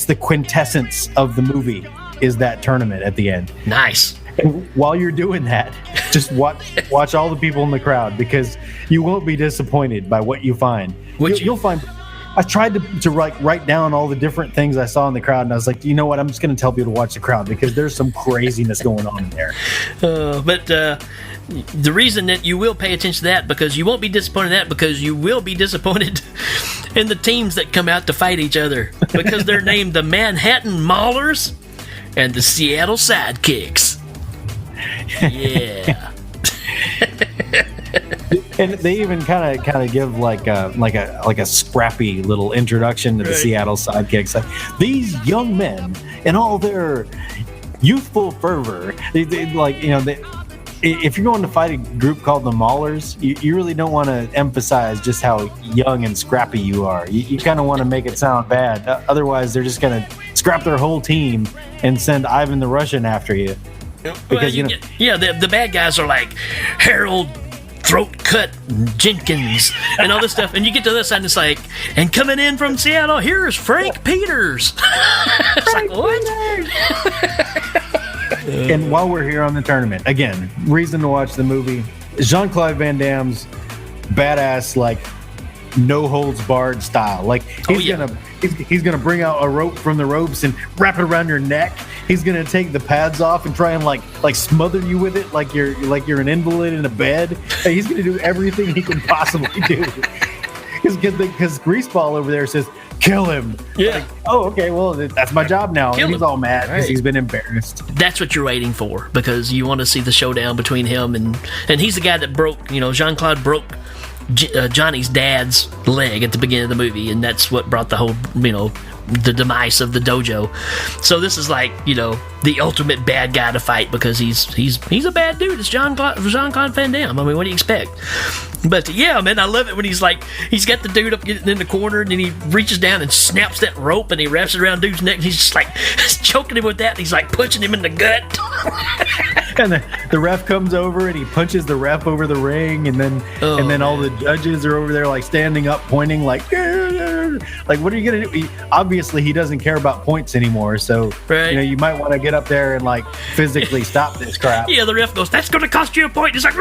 the quintessence of the movie is that tournament at the end. Nice. And while you're doing that, just watch all the people in the crowd, because you won't be disappointed by what you find. You'll find. I tried to write down all the different things I saw in the crowd, and I was like, you know what? I'm just going to tell people to watch the crowd, because there's some craziness going on in there. But the reason that you will pay attention to that, because you won't be disappointed in that, because you will be disappointed in the teams that come out to fight each other, because they're named the Manhattan Maulers and the Seattle Sidekicks. Yeah. And they even kind of give like a scrappy little introduction to the Seattle Sidekicks. Like, these young men in all their youthful fervor, if you're going to fight a group called the Maulers, you really don't want to emphasize just how young and scrappy you are. You kind of want to make it sound bad. Otherwise, they're just going to scrap their whole team and send Ivan the Russian after you. Because the bad guys are like Harold Throat Cut Jenkins and all this stuff, and you get to this side and it's like, and coming in from Seattle, here's Frank Peters. It's like, what? And while we're here on the tournament, again, reason to watch the movie, Jean-Claude Van Damme's badass, like, no holds barred style. Like, he's gonna bring out a rope from the ropes and wrap it around your neck. He's gonna take the pads off and try and like smother you with it, like you're an invalid in a bed. He's gonna do everything he can possibly do. Because Greaseball over there says, kill him. Yeah. Like, oh, okay, well, that's my job now. And he's all mad because he's been embarrassed. That's what you're waiting for, because you want to see the showdown between him and he's the guy that broke, Jean-Claude broke Johnny's dad's leg at the beginning of the movie, and that's what brought the whole, the demise of the dojo. So this is like, the ultimate bad guy to fight, because he's a bad dude. It's Jean-Claude Van Damme. I mean, what do you expect? But yeah, man, I love it when he's got the dude up in the corner, and then he reaches down and snaps that rope, and he wraps it around dude's neck, and he's just like choking him with that, and he's like punching him in the gut. And the ref comes over and he punches the ref over the ring, and then all the judges are over there like standing up, pointing like what are you gonna do? Obviously, he doesn't care about points anymore, so you might want to get up there and like physically stop this crap. Yeah, the ref goes, "That's gonna cost you a point." He's like,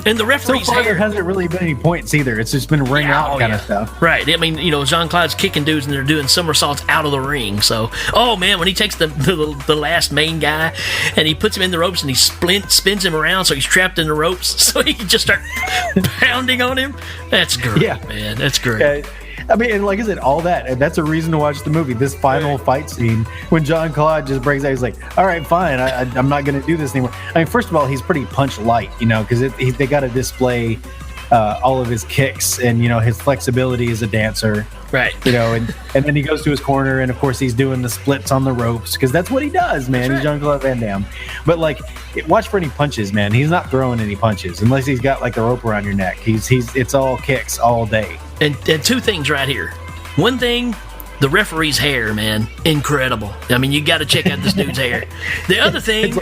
and And the referee's so far, hair. there hasn't really been any points either. It's just been ring out kind of stuff. Right. I mean, Jean-Claude's kicking dudes and they're doing somersaults out of the ring. So, oh man, when he takes the last main guy and he puts him in the ropes and he spins him around so he's trapped in the ropes so he can just start pounding on him. That's great, man. That's great. I mean, and like I said, all that, and that's a reason to watch the movie. This final fight scene, when Jean-Claude just breaks out, he's like, all right, fine, I'm not going to do this anymore. I mean, first of all, he's pretty punch light, because they got to display all of his kicks and, his flexibility as a dancer. Right. And then he goes to his corner, and of course he's doing the splits on the ropes, because that's what he does, man. He's Jean-Claude Van Damme. But, watch for any punches, man. He's not throwing any punches, unless he's got, a rope around your neck. It's all kicks all day. And two things right here. One thing, the referee's hair, man, incredible. I mean, you got to check out this dude's hair. The other thing...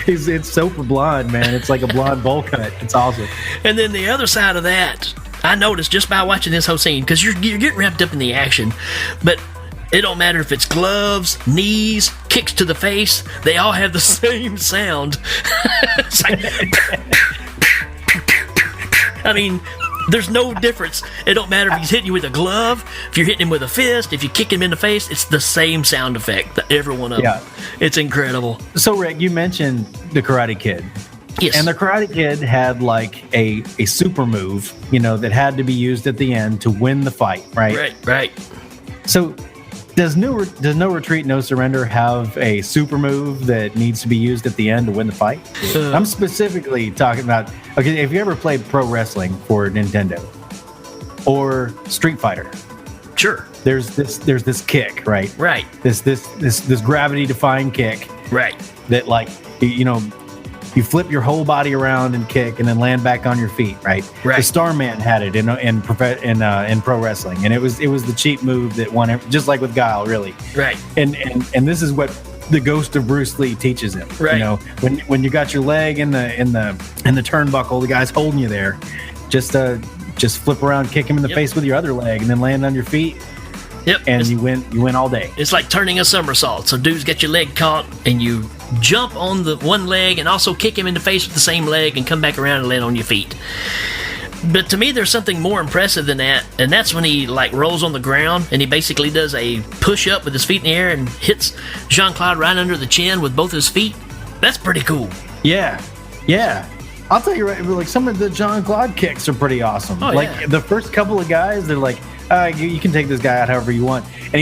It's super blonde, man. It's like a blonde bowl cut. It's awesome. And then the other side of that, I noticed just by watching this whole scene, because you're getting wrapped up in the action, but it don't matter if it's gloves, knees, kicks to the face, they all have the same sound. It's like... I mean... There's no difference. It don't matter if he's hitting you with a glove, if you're hitting him with a fist, if you kick him in the face, it's the same sound effect, every one of them. It's incredible. So, Rick, you mentioned the Karate Kid. Yes. And the Karate Kid had a super move, that had to be used at the end to win the fight, right? Right. So, does No Retreat, No Surrender have a super move that needs to be used at the end to win the fight? I'm specifically talking about, if you ever played pro wrestling for Nintendo or Street Fighter, sure. There's this kick, right? Right. This gravity defying kick, right? That you flip your whole body around and kick, and then land back on your feet, right? Right. The Starman had it in pro wrestling, and it was the cheap move that won it, just like with Guile, really. Right. And this is what the ghost of Bruce Lee teaches him. Right. When you got your leg in the turnbuckle, the guy's holding you there. Just flip around, kick him in the face with your other leg, and then land on your feet. Yep. And you win all day. It's like turning a somersault. So dudes get your leg caught, and you jump on the one leg and also kick him in the face with the same leg and come back around and land on your feet. But to me, there's something more impressive than that, and that's when he rolls on the ground and he basically does a push-up with his feet in the air and hits Jean-Claude right under the chin with both his feet. That's pretty cool. Yeah. I'll tell you right, some of the Jean-Claude kicks are pretty awesome. The first couple of guys, they're like, you can take this guy out however you want, and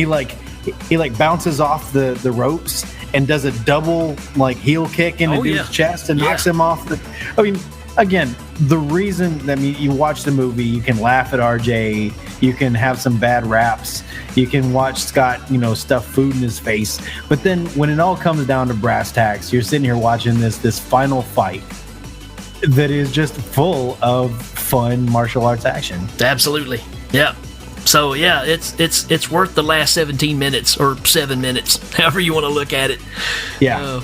he bounces off the ropes and does a double heel kick into dude's chest and knocks him off the. I mean, again, the reason you watch the movie, you can laugh at RJ, you can have some bad raps, you can watch Scott, stuff food in his face, but then when it all comes down to brass tacks, you're sitting here watching this final fight that is just full of fun martial arts action. Absolutely. Yeah. So yeah, it's worth the last 17 minutes or 7 minutes, however you want to look at it. Yeah.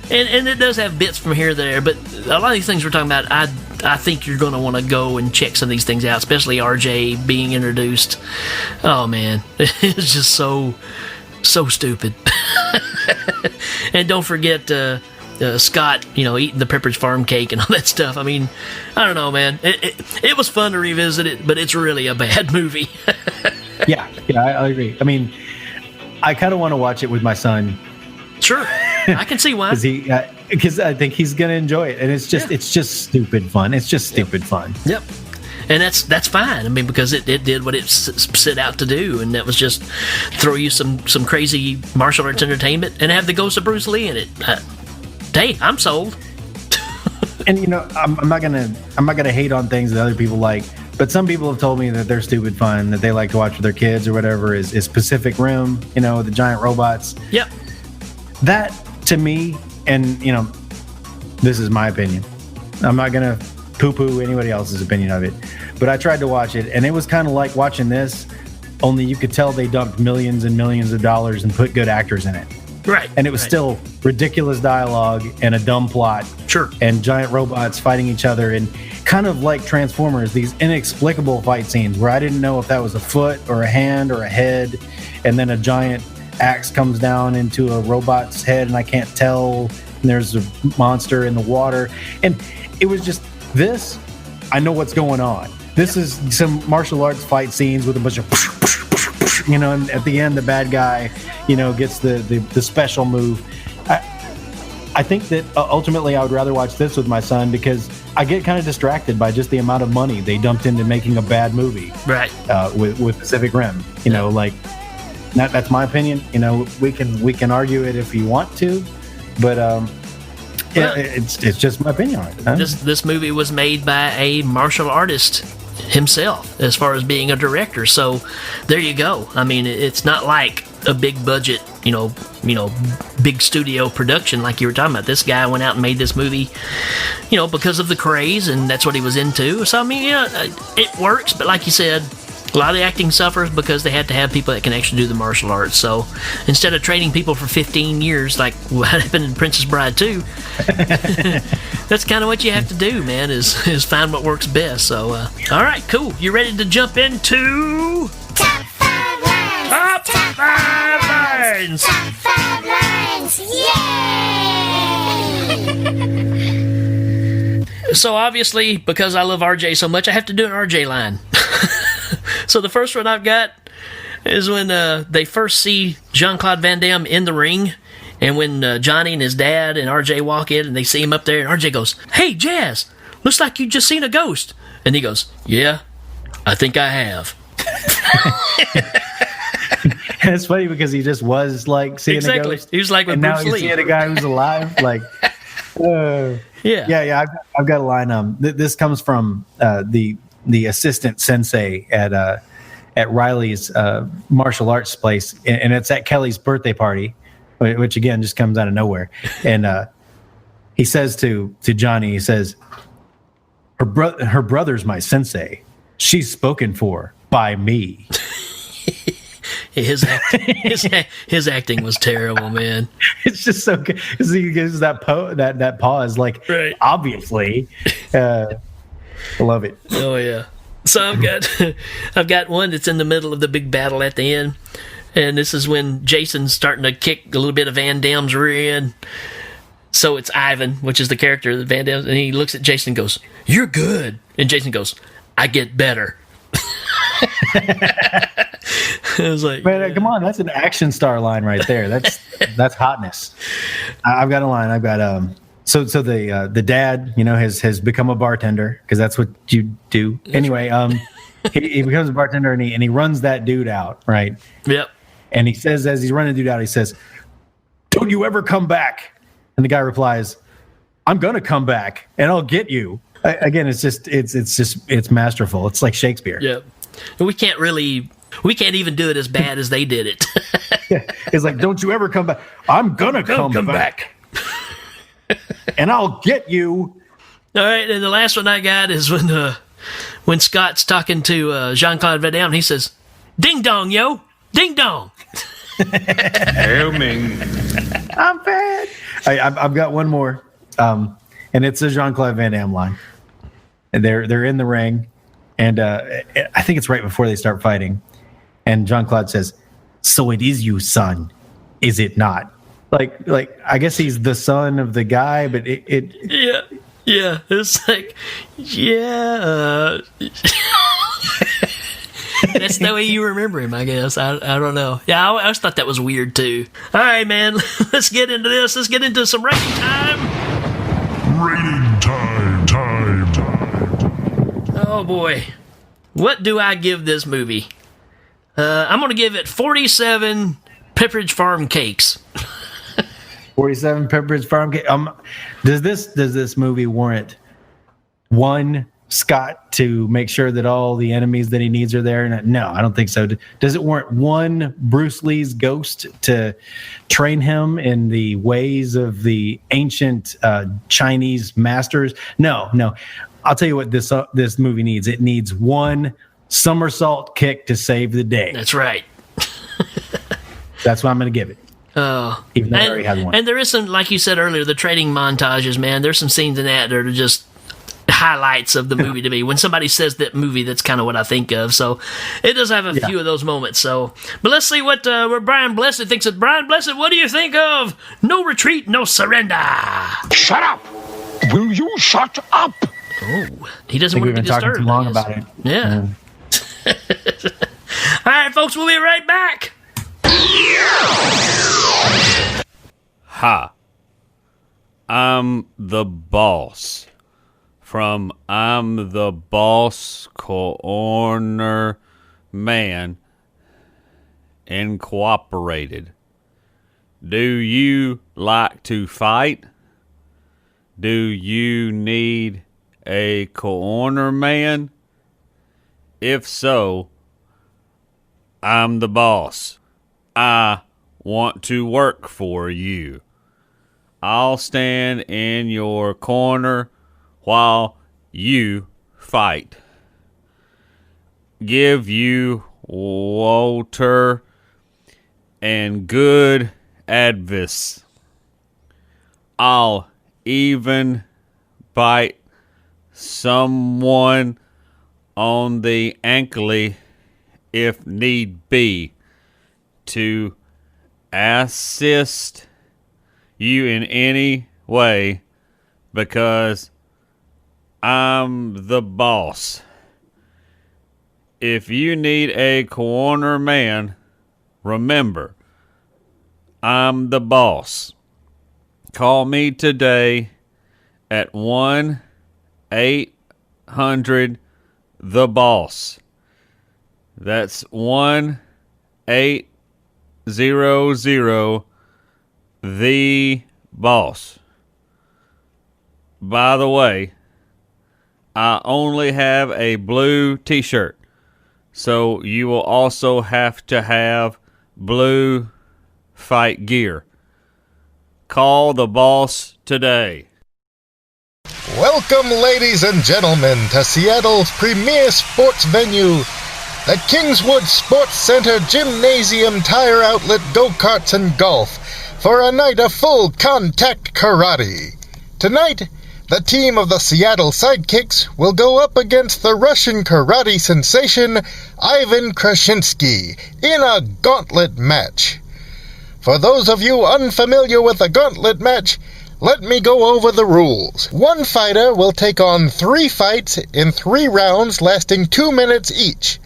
And it does have bits from here to there, but a lot of these things we're talking about, I think you're going to want to go and check some of these things out, especially RJ being introduced. Oh man, it's just so stupid. And don't forget Scott, eating the Pepperidge Farm cake and all that stuff. I mean, I don't know, man. It was fun to revisit it, but it's really a bad movie. Yeah, I agree. I mean, I kind of want to watch it with my son. Sure, I can see why. Because I think he's gonna enjoy it, and it's just stupid fun. It's just stupid fun. Yep. And that's fine. I mean, because it did what it set out to do, and that was just throw you some crazy martial arts entertainment and have the ghost of Bruce Lee in it. Hey, I'm sold. And I'm not gonna hate on things that other people like, but some people have told me that they're stupid fun that they like to watch with their kids or whatever is Pacific Rim, the giant robots. Yep. That to me, and this is my opinion. I'm not gonna poo-poo anybody else's opinion of it, but I tried to watch it, and it was kind of like watching this, only you could tell they dumped millions and millions of dollars and put good actors in it. Right. And it was still ridiculous dialogue and a dumb plot. Sure. And giant robots fighting each other, and kind of like Transformers, these inexplicable fight scenes where I didn't know if that was a foot or a hand or a head, and then a giant axe comes down into a robot's head and I can't tell, and there's a monster in the water. And it was just this I know what's going on. This is some martial arts fight scenes with a bunch of, and at the end, the bad guy, gets the special move. I think that ultimately I would rather watch this with my son because I get kind of distracted by just the amount of money they dumped into making a bad movie. Right. With Pacific Rim, that's my opinion. We can argue it if you want to, but it's just my opinion on it. Huh? This movie was made by a martial artist himself, as far as being a director. So there you go. I mean, it's not like a big budget, big studio production like you were talking about. This guy went out and made this movie, because of the craze, and that's what he was into. So I mean, it works. But like you said, a lot of the acting suffers because they had to have people that can actually do the martial arts. So instead of training people for 15 years like what happened in Princess Bride 2, that's kind of what you have to do, man, is find what works best. So, all right, cool. You ready to jump into Top 5 lines? Top 5 lines? Top 5 lines! Yay! So obviously, because I love RJ so much, I have to do an RJ line. So the first one I've got is when they first see Jean-Claude Van Damme in the ring, and when Johnny and his dad and RJ walk in and they see him up there, and RJ goes, "Hey, Jazz, looks like you just seen a ghost." And he goes, "Yeah, I think I have." And it's funny because he just was like seeing a ghost. He was like with and Bruce now he's Lee. seeing a guy who's alive. Like, yeah. I've got a line. This comes from the assistant sensei at Riley's martial arts place, and it's at Kelly's birthday party, which again just comes out of nowhere. And he says to Johnny, he says, her brother's my sensei. She's spoken for by me. His acting was terrible, man. It's just so good. He gives that pause, like, right. Obviously. I love it. Oh yeah. So I've got one that's in the middle of the big battle at the end, and this is when Jason's starting to kick a little bit of Van Damme's rear end. So it's Ivan, which is the character that Van Damme, and he looks at Jason and goes, "You're good," and Jason goes, "I get better." I was like, man, come on, that's an action star line right there. That's hotness. I've got a line. I've got So the dad, has become a bartender because that's what you do. Anyway, he becomes a bartender and he runs that dude out, right? Yep. And he says, as he's running the dude out, he says, "Don't you ever come back." And the guy replies, "I'm gonna come back and I'll get you." Again, it's masterful. It's like Shakespeare. Yep. We can't even do it as bad as they did it. Yeah. It's like, "Don't you ever come back. I'm gonna come back. And I'll get you." All right, and the last one I got is when Scott's talking to Jean-Claude Van Damme. He says, "Ding dong, yo, ding dong." Hail Ming. I'm bad. I've got one more, and it's a Jean-Claude Van Damme line. And they're in the ring, and I think it's right before they start fighting. And Jean-Claude says, "So it is you, son, is it not?" Like I guess he's the son of the guy, but yeah, it's like, yeah. That's the way you remember him, I guess. I don't know. Yeah, I always thought that was weird too. All right, man, let's get into this. Let's get into some rating time. Rating time. Oh boy, what do I give this movie? I'm gonna give it 47 Pepperidge Farm cakes. 47 Pepperidge Farm cake. Does this movie warrant one Scott to make sure that all the enemies that he needs are there? No, I don't think so. Does it warrant one Bruce Lee's ghost to train him in the ways of the ancient Chinese masters? No. I'll tell you what this movie needs. It needs one somersault kick to save the day. That's right. That's what I'm going to give it. Oh, even though I already had one. And there is some, like you said earlier, the training montages, man. There's some scenes in that are just highlights of the movie to me. When somebody says that movie, that's kind of what I think of. So it does have a few of those moments. So, but let's see what Brian Blessed thinks of. Brian Blessed, what do you think of No Retreat, No Surrender? Shut up! Will you shut up? Oh, he doesn't want to be disturbed. We've been talking too long about it. Yeah. All right, folks, we'll be right back. Hi. I'm the boss from I'm the Boss Corner Man Incorporated. Do you like to fight? Do you need a corner man? If so, I'm the boss. I want to work for you. I'll stand in your corner while you fight. Give you water and good advice. I'll even bite someone on the ankle if need be to assist you in any way, because I'm the boss. If you need a corner man, remember, I'm the boss. Call me today at 1-800-THE-BOSS. That's 1-800-THE-BOSS. By the way, I only have a blue t-shirt, so you will also have to have blue fight gear. Call the boss today. Welcome, ladies and gentlemen, to Seattle's premier sports venue, the Kingswood Sports Center Gymnasium Tire Outlet Go-Karts and Golf, for a night of full contact karate. Tonight, the team of the Seattle Sidekicks will go up against the Russian karate sensation Ivan Krasinski in a gauntlet match. For those of you unfamiliar with a gauntlet match, let me go over the rules. One fighter will take on 3 fights in 3 rounds lasting 2 minutes each.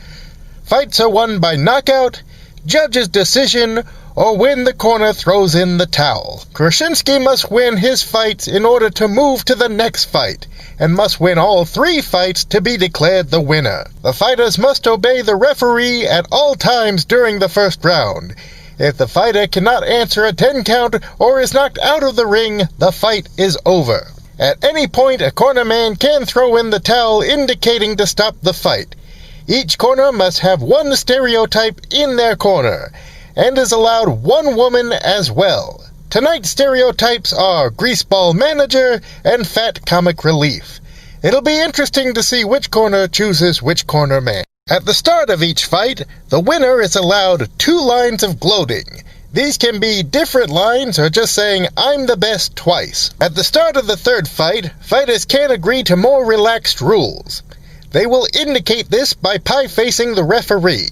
Fights are won by knockout, judge's decision, or when the corner throws in the towel. Krasinski must win his fights in order to move to the next fight, and must win all 3 fights to be declared the winner. The fighters must obey the referee at all times during the first round. If the fighter cannot answer a 10 count or is knocked out of the ring, the fight is over. At any point, a cornerman can throw in the towel, indicating to stop the fight. Each corner must have 1 stereotype in their corner, and is allowed 1 woman as well. Tonight's stereotypes are Greaseball Manager and Fat Comic Relief. It'll be interesting to see which corner chooses which corner man. At the start of each fight, the winner is allowed 2 lines of gloating. These can be different lines or just saying, "I'm the best" twice. At the start of the third fight, fighters can agree to more relaxed rules. They will indicate this by pie-facing the referee.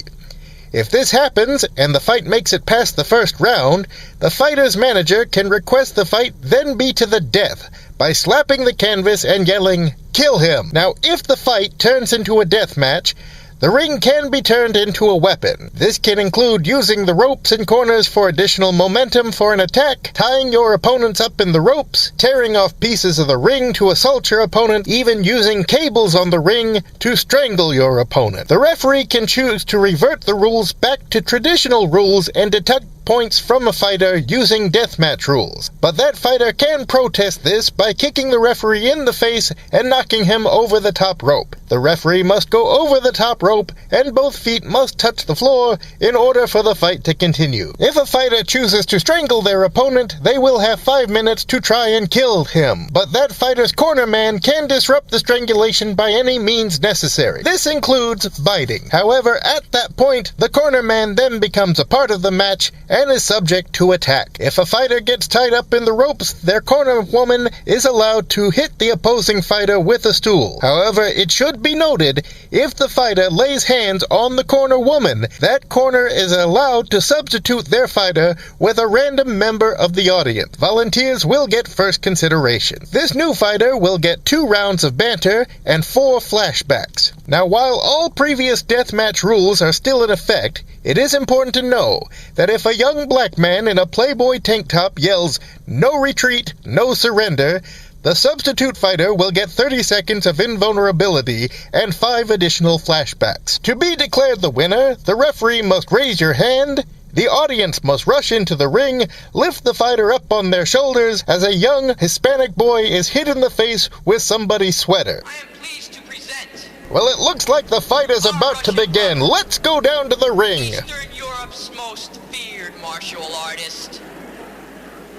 If this happens, and the fight makes it past the first round, the fighter's manager can request the fight then be to the death by slapping the canvas and yelling, "Kill him!" Now, if the fight turns into a death match, the ring can be turned into a weapon. This can include using the ropes and corners for additional momentum for an attack, tying your opponents up in the ropes, tearing off pieces of the ring to assault your opponent, even using cables on the ring to strangle your opponent. The referee can choose to revert the rules back to traditional rules and deduct points from a fighter using deathmatch rules. But that fighter can protest this by kicking the referee in the face and knocking him over the top rope. The referee must go over the top rope, and both feet must touch the floor in order for the fight to continue. If a fighter chooses to strangle their opponent, they will have 5 minutes to try and kill him. But that fighter's cornerman can disrupt the strangulation by any means necessary. This includes biting. However, at that point, the cornerman then becomes a part of the match and is subject to attack. If a fighter gets tied up in the ropes, their corner woman is allowed to hit the opposing fighter with a stool. However, it should should be noted, if the fighter lays hands on the corner woman, that corner is allowed to substitute their fighter with a random member of the audience. Volunteers will get first consideration. This new fighter will get 2 rounds of banter and 4 flashbacks. Now, while all previous deathmatch rules are still in effect, it is important to know that if a young black man in a Playboy tank top yells, "No retreat, no surrender," the substitute fighter will get 30 seconds of invulnerability and 5 additional flashbacks. To be declared the winner, the referee must raise your hand, the audience must rush into the ring, lift the fighter up on their shoulders as a young Hispanic boy is hit in the face with somebody's sweater. I am pleased to present. Well, it looks like the fight is about to begin. Let's go down to the ring. Eastern Europe's most feared martial artist,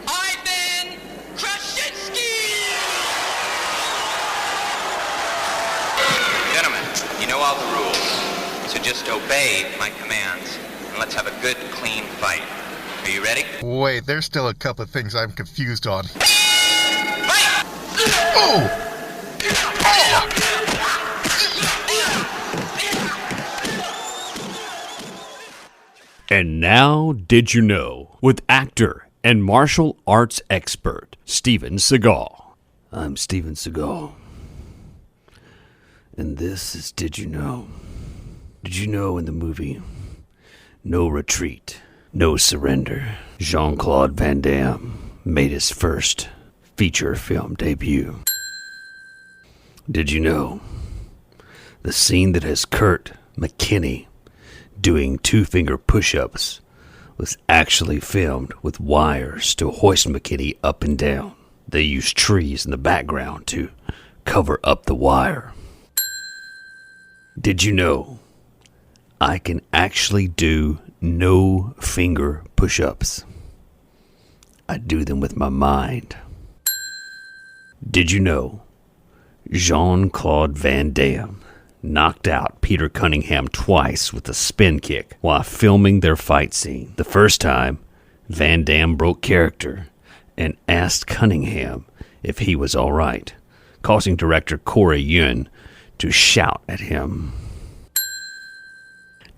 Ivan Krasinski! Gentlemen, you know all the rules, so just obey my commands, and let's have a good, clean fight. Are you ready? Wait, there's still a couple of things I'm confused on. Fight! Oh! Oh! And now, Did You Know? With actor and martial arts expert, Steven Seagal. I'm Steven Seagal. And this is Did You Know? Did you know in the movie No Retreat, No Surrender, Jean-Claude Van Damme made his first feature film debut? Did you know the scene that has Kurt McKinney doing 2-finger push-ups was actually filmed with wires to hoist McKinney up and down? They used trees in the background to cover up the wire. Did you know I can actually do no-finger push-ups? I do them with my mind. Did you know Jean-Claude Van Damme knocked out Peter Cunningham twice with a spin kick while filming their fight scene? The first time, Van Damme broke character and asked Cunningham if he was all right, causing director Corey Yuen to shout at him.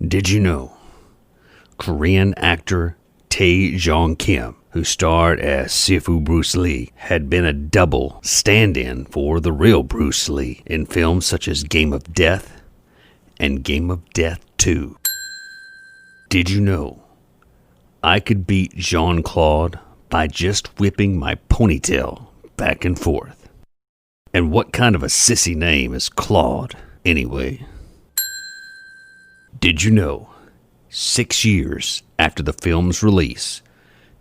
Did you know Korean actor Tae Jong Kim, who starred as Sifu Bruce Lee, had been a double stand-in for the real Bruce Lee in films such as Game of Death and Game of Death 2? Did you know I could beat Jean-Claude by just whipping my ponytail back and forth? And what kind of a sissy name is Claude, anyway? Did you know 6 years after the film's release,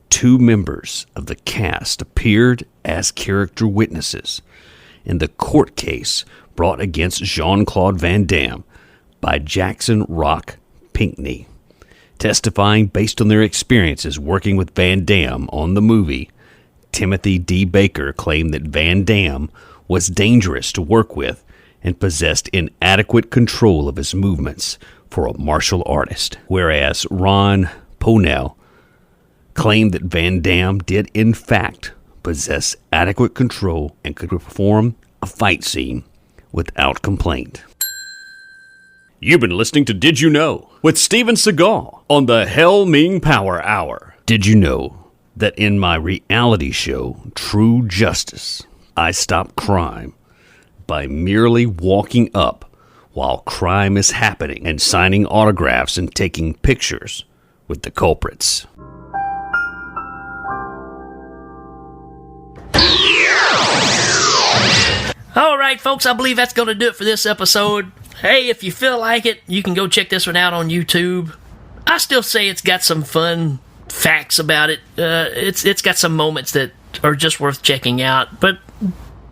2 members of the cast appeared as character witnesses in the court case brought against Jean-Claude Van Damme by Jackson Rock Pinckney, testifying based on their experiences working with Van Damme on the movie. Timothy D. Baker claimed that Van Damme was dangerous to work with and possessed inadequate control of his movements for a martial artist, whereas Ron Pownell claimed that Van Damme did in fact possess adequate control and could perform a fight scene without complaint. You've been listening to Did You Know? With Steven Seagal on the Hell Ming Power Hour. Did you know that in my reality show, True Justice, I stop crime by merely walking up while crime is happening and signing autographs and taking pictures with the culprits? All right, folks, I believe that's going to do it for this episode. Hey, if you feel like it, you can go check this one out on YouTube. I still say it's got some fun facts about it. It's got some moments that are just worth checking out, but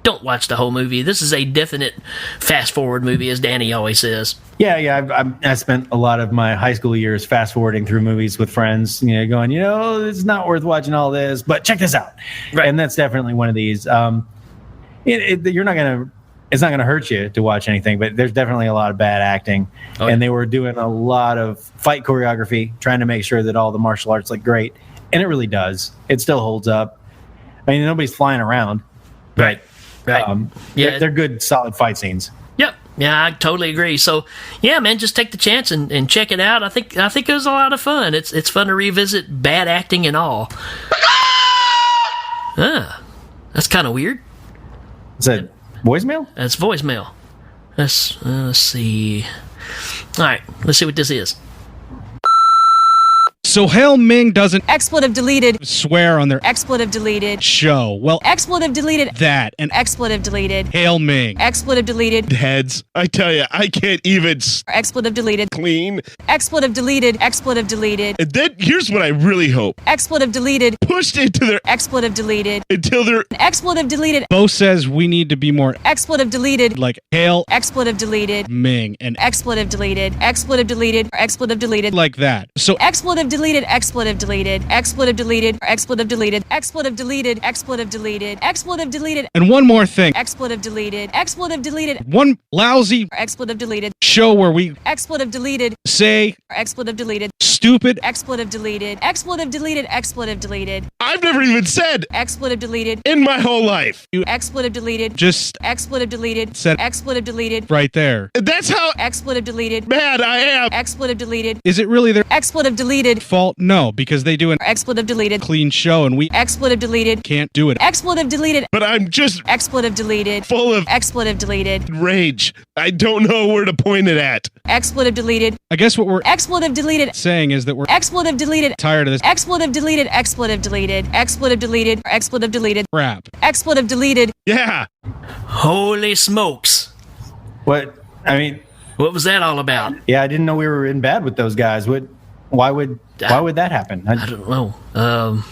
don't watch the whole movie. This is a definite fast-forward movie, as Danny always says. Yeah. I spent a lot of my high school years fast-forwarding through movies with friends, going, it's not worth watching all this, but check this out. Right. And that's definitely one of these. It's not gonna hurt you to watch anything, but there's definitely a lot of bad acting, and they were doing a lot of fight choreography, trying to make sure that all the martial arts look great, and it really does. It still holds up. I mean, nobody's flying around, right? They're good, solid fight scenes. Yep. Yeah, I totally agree. So, yeah, man, just take the chance and check it out. I think it was a lot of fun. It's fun to revisit bad acting and all. That's kind of weird. Is that voicemail? That's voicemail. Let's see. All right, let's see what this is. So Hail Ming doesn't expletive deleted swear on their expletive deleted show. Well, expletive deleted that and expletive deleted Hail Ming expletive deleted heads. I tell you, I can't even expletive deleted clean expletive deleted expletive deleted. And then here's what I really hope: expletive deleted pushed into their expletive deleted until they're expletive deleted. Bo says we need to be more expletive deleted, like Hail expletive deleted Ming and expletive deleted expletive deleted expletive deleted like that. So expletive deleted expletive deleted expletive deleted expletive deleted expletive deleted expletive deleted expletive deleted. And one more thing: expletive deleted expletive deleted. One lousy expletive deleted show where we expletive deleted say expletive deleted stupid expletive deleted expletive deleted expletive deleted. I've never even said expletive deleted in my whole life. You expletive deleted just expletive deleted said expletive deleted right there. That's how expletive deleted mad I am. Expletive deleted. Is it really their expletive deleted fault? No, because they do an expletive deleted clean show and we expletive deleted can't do it. Expletive deleted. But I'm just expletive deleted full of expletive deleted rage. I don't know where to point it at. Expletive deleted. I guess what we're expletive deleted saying is that we're expletive deleted tired of this expletive deleted expletive deleted expletive deleted expletive deleted crap. Expletive deleted. Yeah. Holy smokes. What? I mean, what was that all about? Yeah, I didn't know we were in bad with those guys. Why would that happen? I don't know.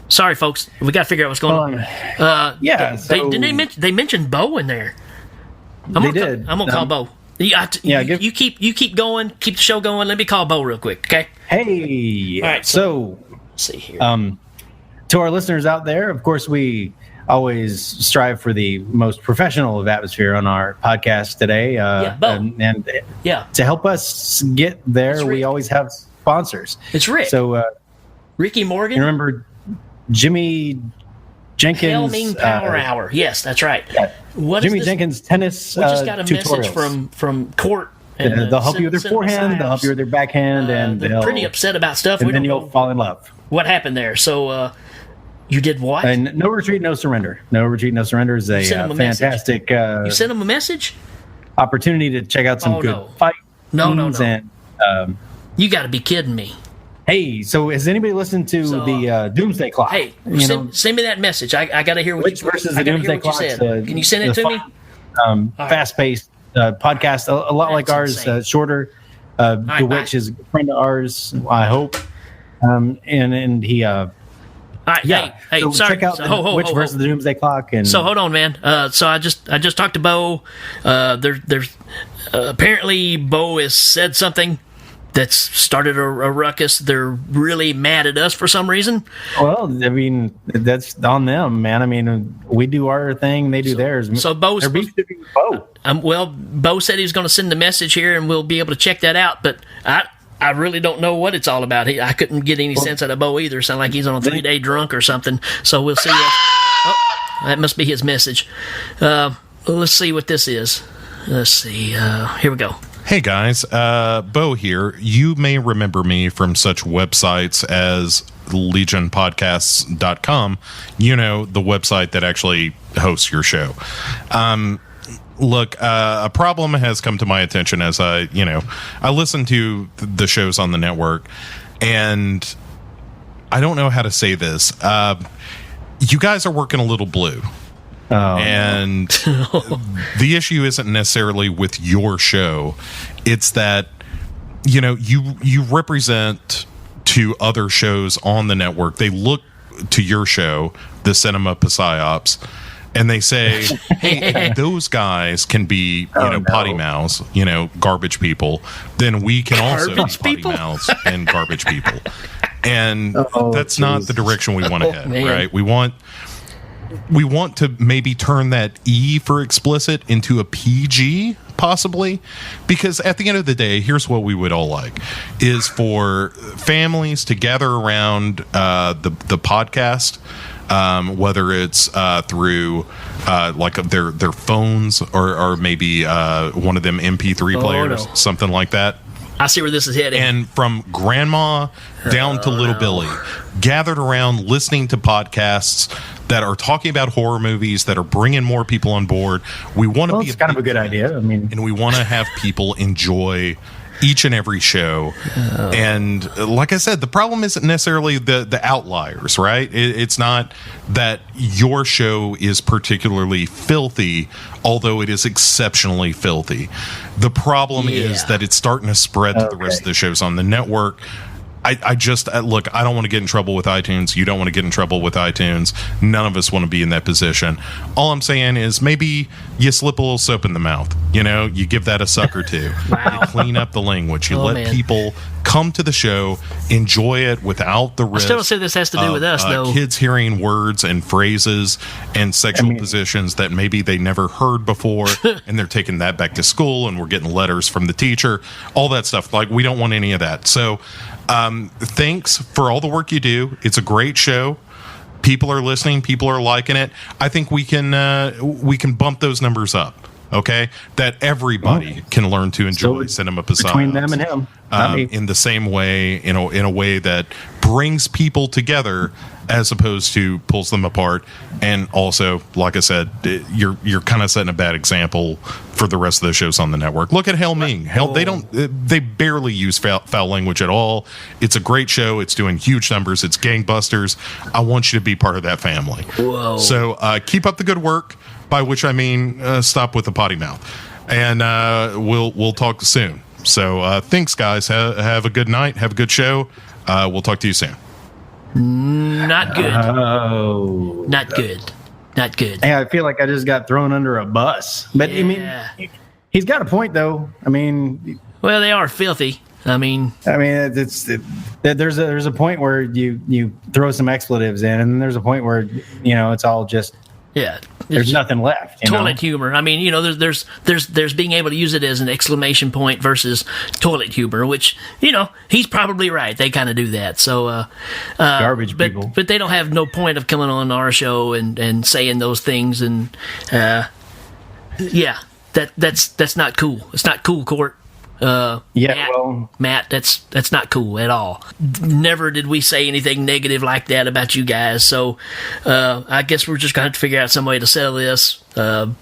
Sorry, folks. We got to figure out what's going on. Yeah. They mentioned Bo in there. I'm gonna call Bo. You keep going. Keep the show going. Let me call Bo real quick, okay? Hey. All right. So let's see here. To our listeners out there, of course, we always strive for the most professional of atmosphere on our podcast today. And to help us get there, we always have sponsors. It's Rick. So Ricky Morgan. You remember Jimmy Jenkins? Hail Ming Power Hour. Yes, that's right. Jimmy Jenkins tennis. We just got a tutorials. message from Court. And, they'll help you with their forehand. They'll help you with their backhand, and they're pretty upset about stuff. And then you'll fall in love. What happened there? So you did what? And No Retreat, No Surrender. No Retreat, No Surrender is a fantastic. You sent them a message. Opportunity to check out some good fights. No. And you got to be kidding me. Hey, so has anybody listened to the Doomsday Clock? Hey, send me that message. I got to hear what Which versus the Doomsday Clock. Can you send it to me? Fast-paced podcast, a lot like ours, shorter. The Witch is a friend of ours, I hope. And he. All right, hey, so sorry. check out Witch versus the Doomsday Clock. And so hold on, man. So I just talked to Bo. There's apparently Bo has said something that's started a ruckus. They're really mad at us for some reason. Well, I mean, that's on them, man. I mean, we do our thing, they do theirs. So Bo's Bo. Bo said he was going to send the message here, and we'll be able to check that out. But I really don't know what it's all about. I couldn't get any sense out of Bo either. Sound like he's on a 3-day drunk or something. So we'll see. That must be his message. Let's see what this is. Let's see. Here we go. Hey guys, Bo here. You may remember me from such websites as legionpodcasts.com. You know, the website that actually hosts your show. Look, a problem has come to my attention as I listen to the shows on the network, and I don't know how to say this. You guys are working a little blue. And the issue isn't necessarily with your show. It's that, you represent to other shows on the network. They look to your show, the Cinema Psyops, and they say, hey, those guys can be, potty mouths, garbage people. Then we can also be potty mouths and garbage people. And that's not the direction we want to head, right? We want to maybe turn that E for explicit into a PG, possibly, because at the end of the day, here's what we would all like, is for families to gather around the podcast, whether it's through like their phones or maybe one of them MP3 players, something like that. I see where this is heading. And from grandma down to little Billy, gathered around listening to podcasts that are talking about horror movies, that are bringing more people on board. We want to be it's kind of a good idea. I mean, and we want to have people enjoy each and every show. And like I said, the problem isn't necessarily the outliers, right? It's not that your show is particularly filthy, although it is exceptionally filthy. The problem is that it's starting to spread to the rest of the shows on the network. I just look, I don't want to get in trouble with iTunes. You don't want to get in trouble with iTunes. None of us want to be in that position. All I'm saying is maybe you slip a little soap in the mouth. You know, you give that a suck or two. You clean up the language. You let people come to the show, enjoy it without the risk. I still don't say this has to do with us, though. Kids hearing words and phrases and sexual positions that maybe they never heard before, and they're taking that back to school, and we're getting letters from the teacher, all that stuff. Like, we don't want any of that. So thanks for all the work you do. It's a great show. People are listening. People are liking it. I think we can bump those numbers up. Okay, that everybody can learn to enjoy Cinema Psyops between them and him, in the same way, in a way that brings people together as opposed to pulls them apart. And also, like I said, you're kind of setting a bad example for the rest of the shows on the network. Look at Hail Ming. They barely use foul language at all. It's a great show. It's doing huge numbers. It's gangbusters. I want you to be part of that family. Whoa. So keep up the good work. By which I mean stop with the potty mouth, and we'll talk soon. So thanks, guys. Have a good night. Have a good show. We'll talk to you soon. Not good. Oh, not good. Not good. Hey, I feel like I just got thrown under a bus. But I mean, he's got a point, though. I mean, well, they are filthy. I mean, there's a point where you throw some expletives in, and then there's a point where it's all just. Yeah, there's nothing left. Toilet humor. I mean, there's being able to use it as an exclamation point versus toilet humor, which he's probably right. They kind of do that. So garbage people, but they don't have no point of coming on our show and saying those things. And that's not cool. It's not cool, Court. Matt, that's not cool at all. Never did we say anything negative like that about you guys. So I guess we're just gonna have to figure out some way to settle this. But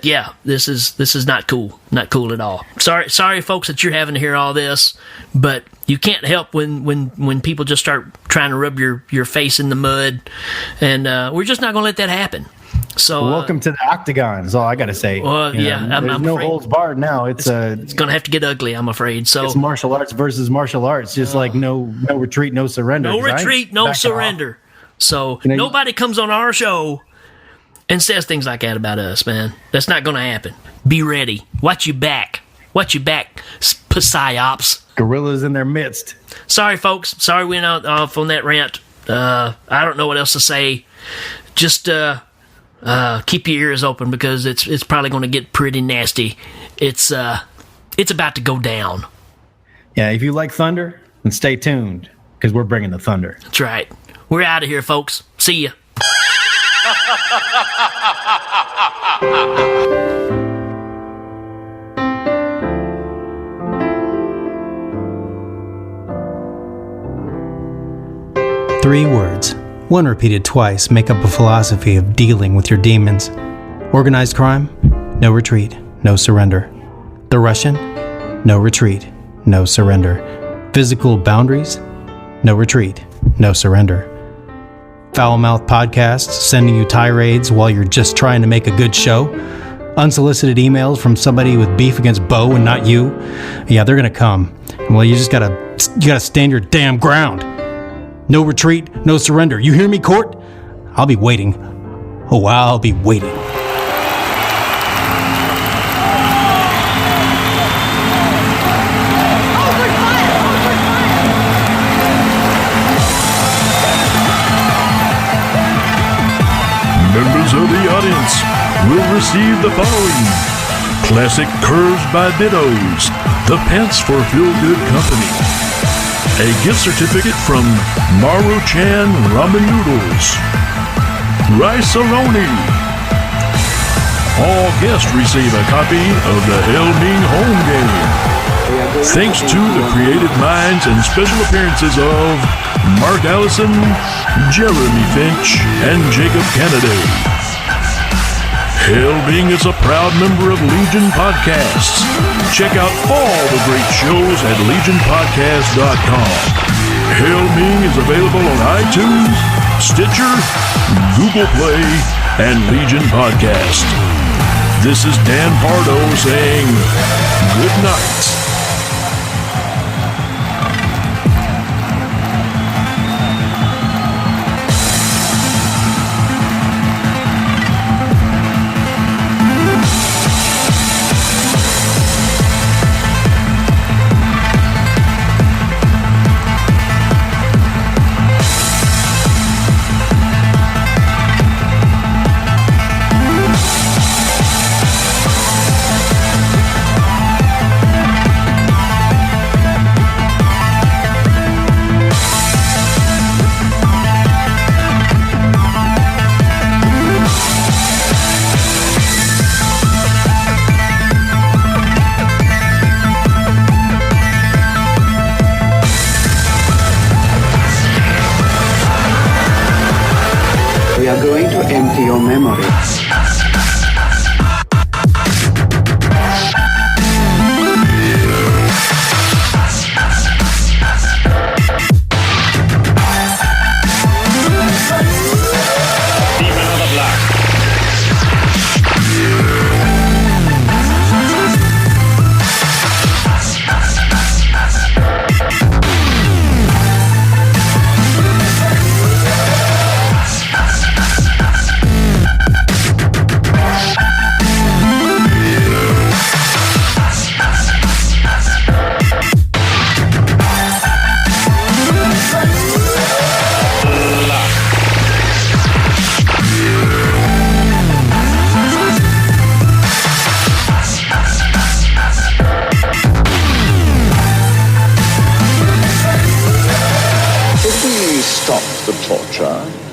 yeah, this is not cool. Not cool at all. Sorry, folks, that you're having to hear all this. But you can't help when people just start trying to rub your face in the mud, and we're just not gonna let that happen. So welcome to the octagon is all I got to say. I'm no holds barred now. It's going to have to get ugly, I'm afraid. So it's martial arts versus martial arts, just like no retreat, no surrender. No retreat, no surrender. So nobody comes on our show and says things like that about us, man. That's not going to happen. Be ready. Watch your back. Watch your back, Psyops. Gorillas in their midst. Sorry, folks. Sorry we went off on that rant. I don't know what else to say. Just keep your ears open because it's probably going to get pretty nasty. It's about to go down. Yeah, if you like thunder, then stay tuned because we're bringing the thunder. That's right. We're out of here, folks. See ya. Three words. One repeated twice make up a philosophy of dealing with your demons. Organized crime? No retreat, no surrender. The Russian? No retreat, no surrender. Physical boundaries? No retreat, no surrender. Foul-mouthed podcasts sending you tirades while you're just trying to make a good show? Unsolicited emails from somebody with beef against Bo and not you? Yeah, they're gonna come. Well, you gotta stand your damn ground. No retreat, no surrender. You hear me, Court? I'll be waiting. Oh, I'll be waiting. Members of the audience will receive the following: Classic Curves by Dittos, the pants for feel-good company, a gift certificate from Maru-chan Ramen Noodles, Rice-A-Roni, All guests receive a copy of the Hail Ming home game. Thanks to the creative minds and special appearances of Mark Allison, Jeremy Finch, and Jacob Kennedy. Hail Ming is a proud member of Legion Podcasts. Check out all the great shows at legionpodcast.com. Hail Ming is available on iTunes, Stitcher, Google Play, and Legion Podcast. This is Dan Pardo saying good night. We are going to empty your memory. Stop the torture.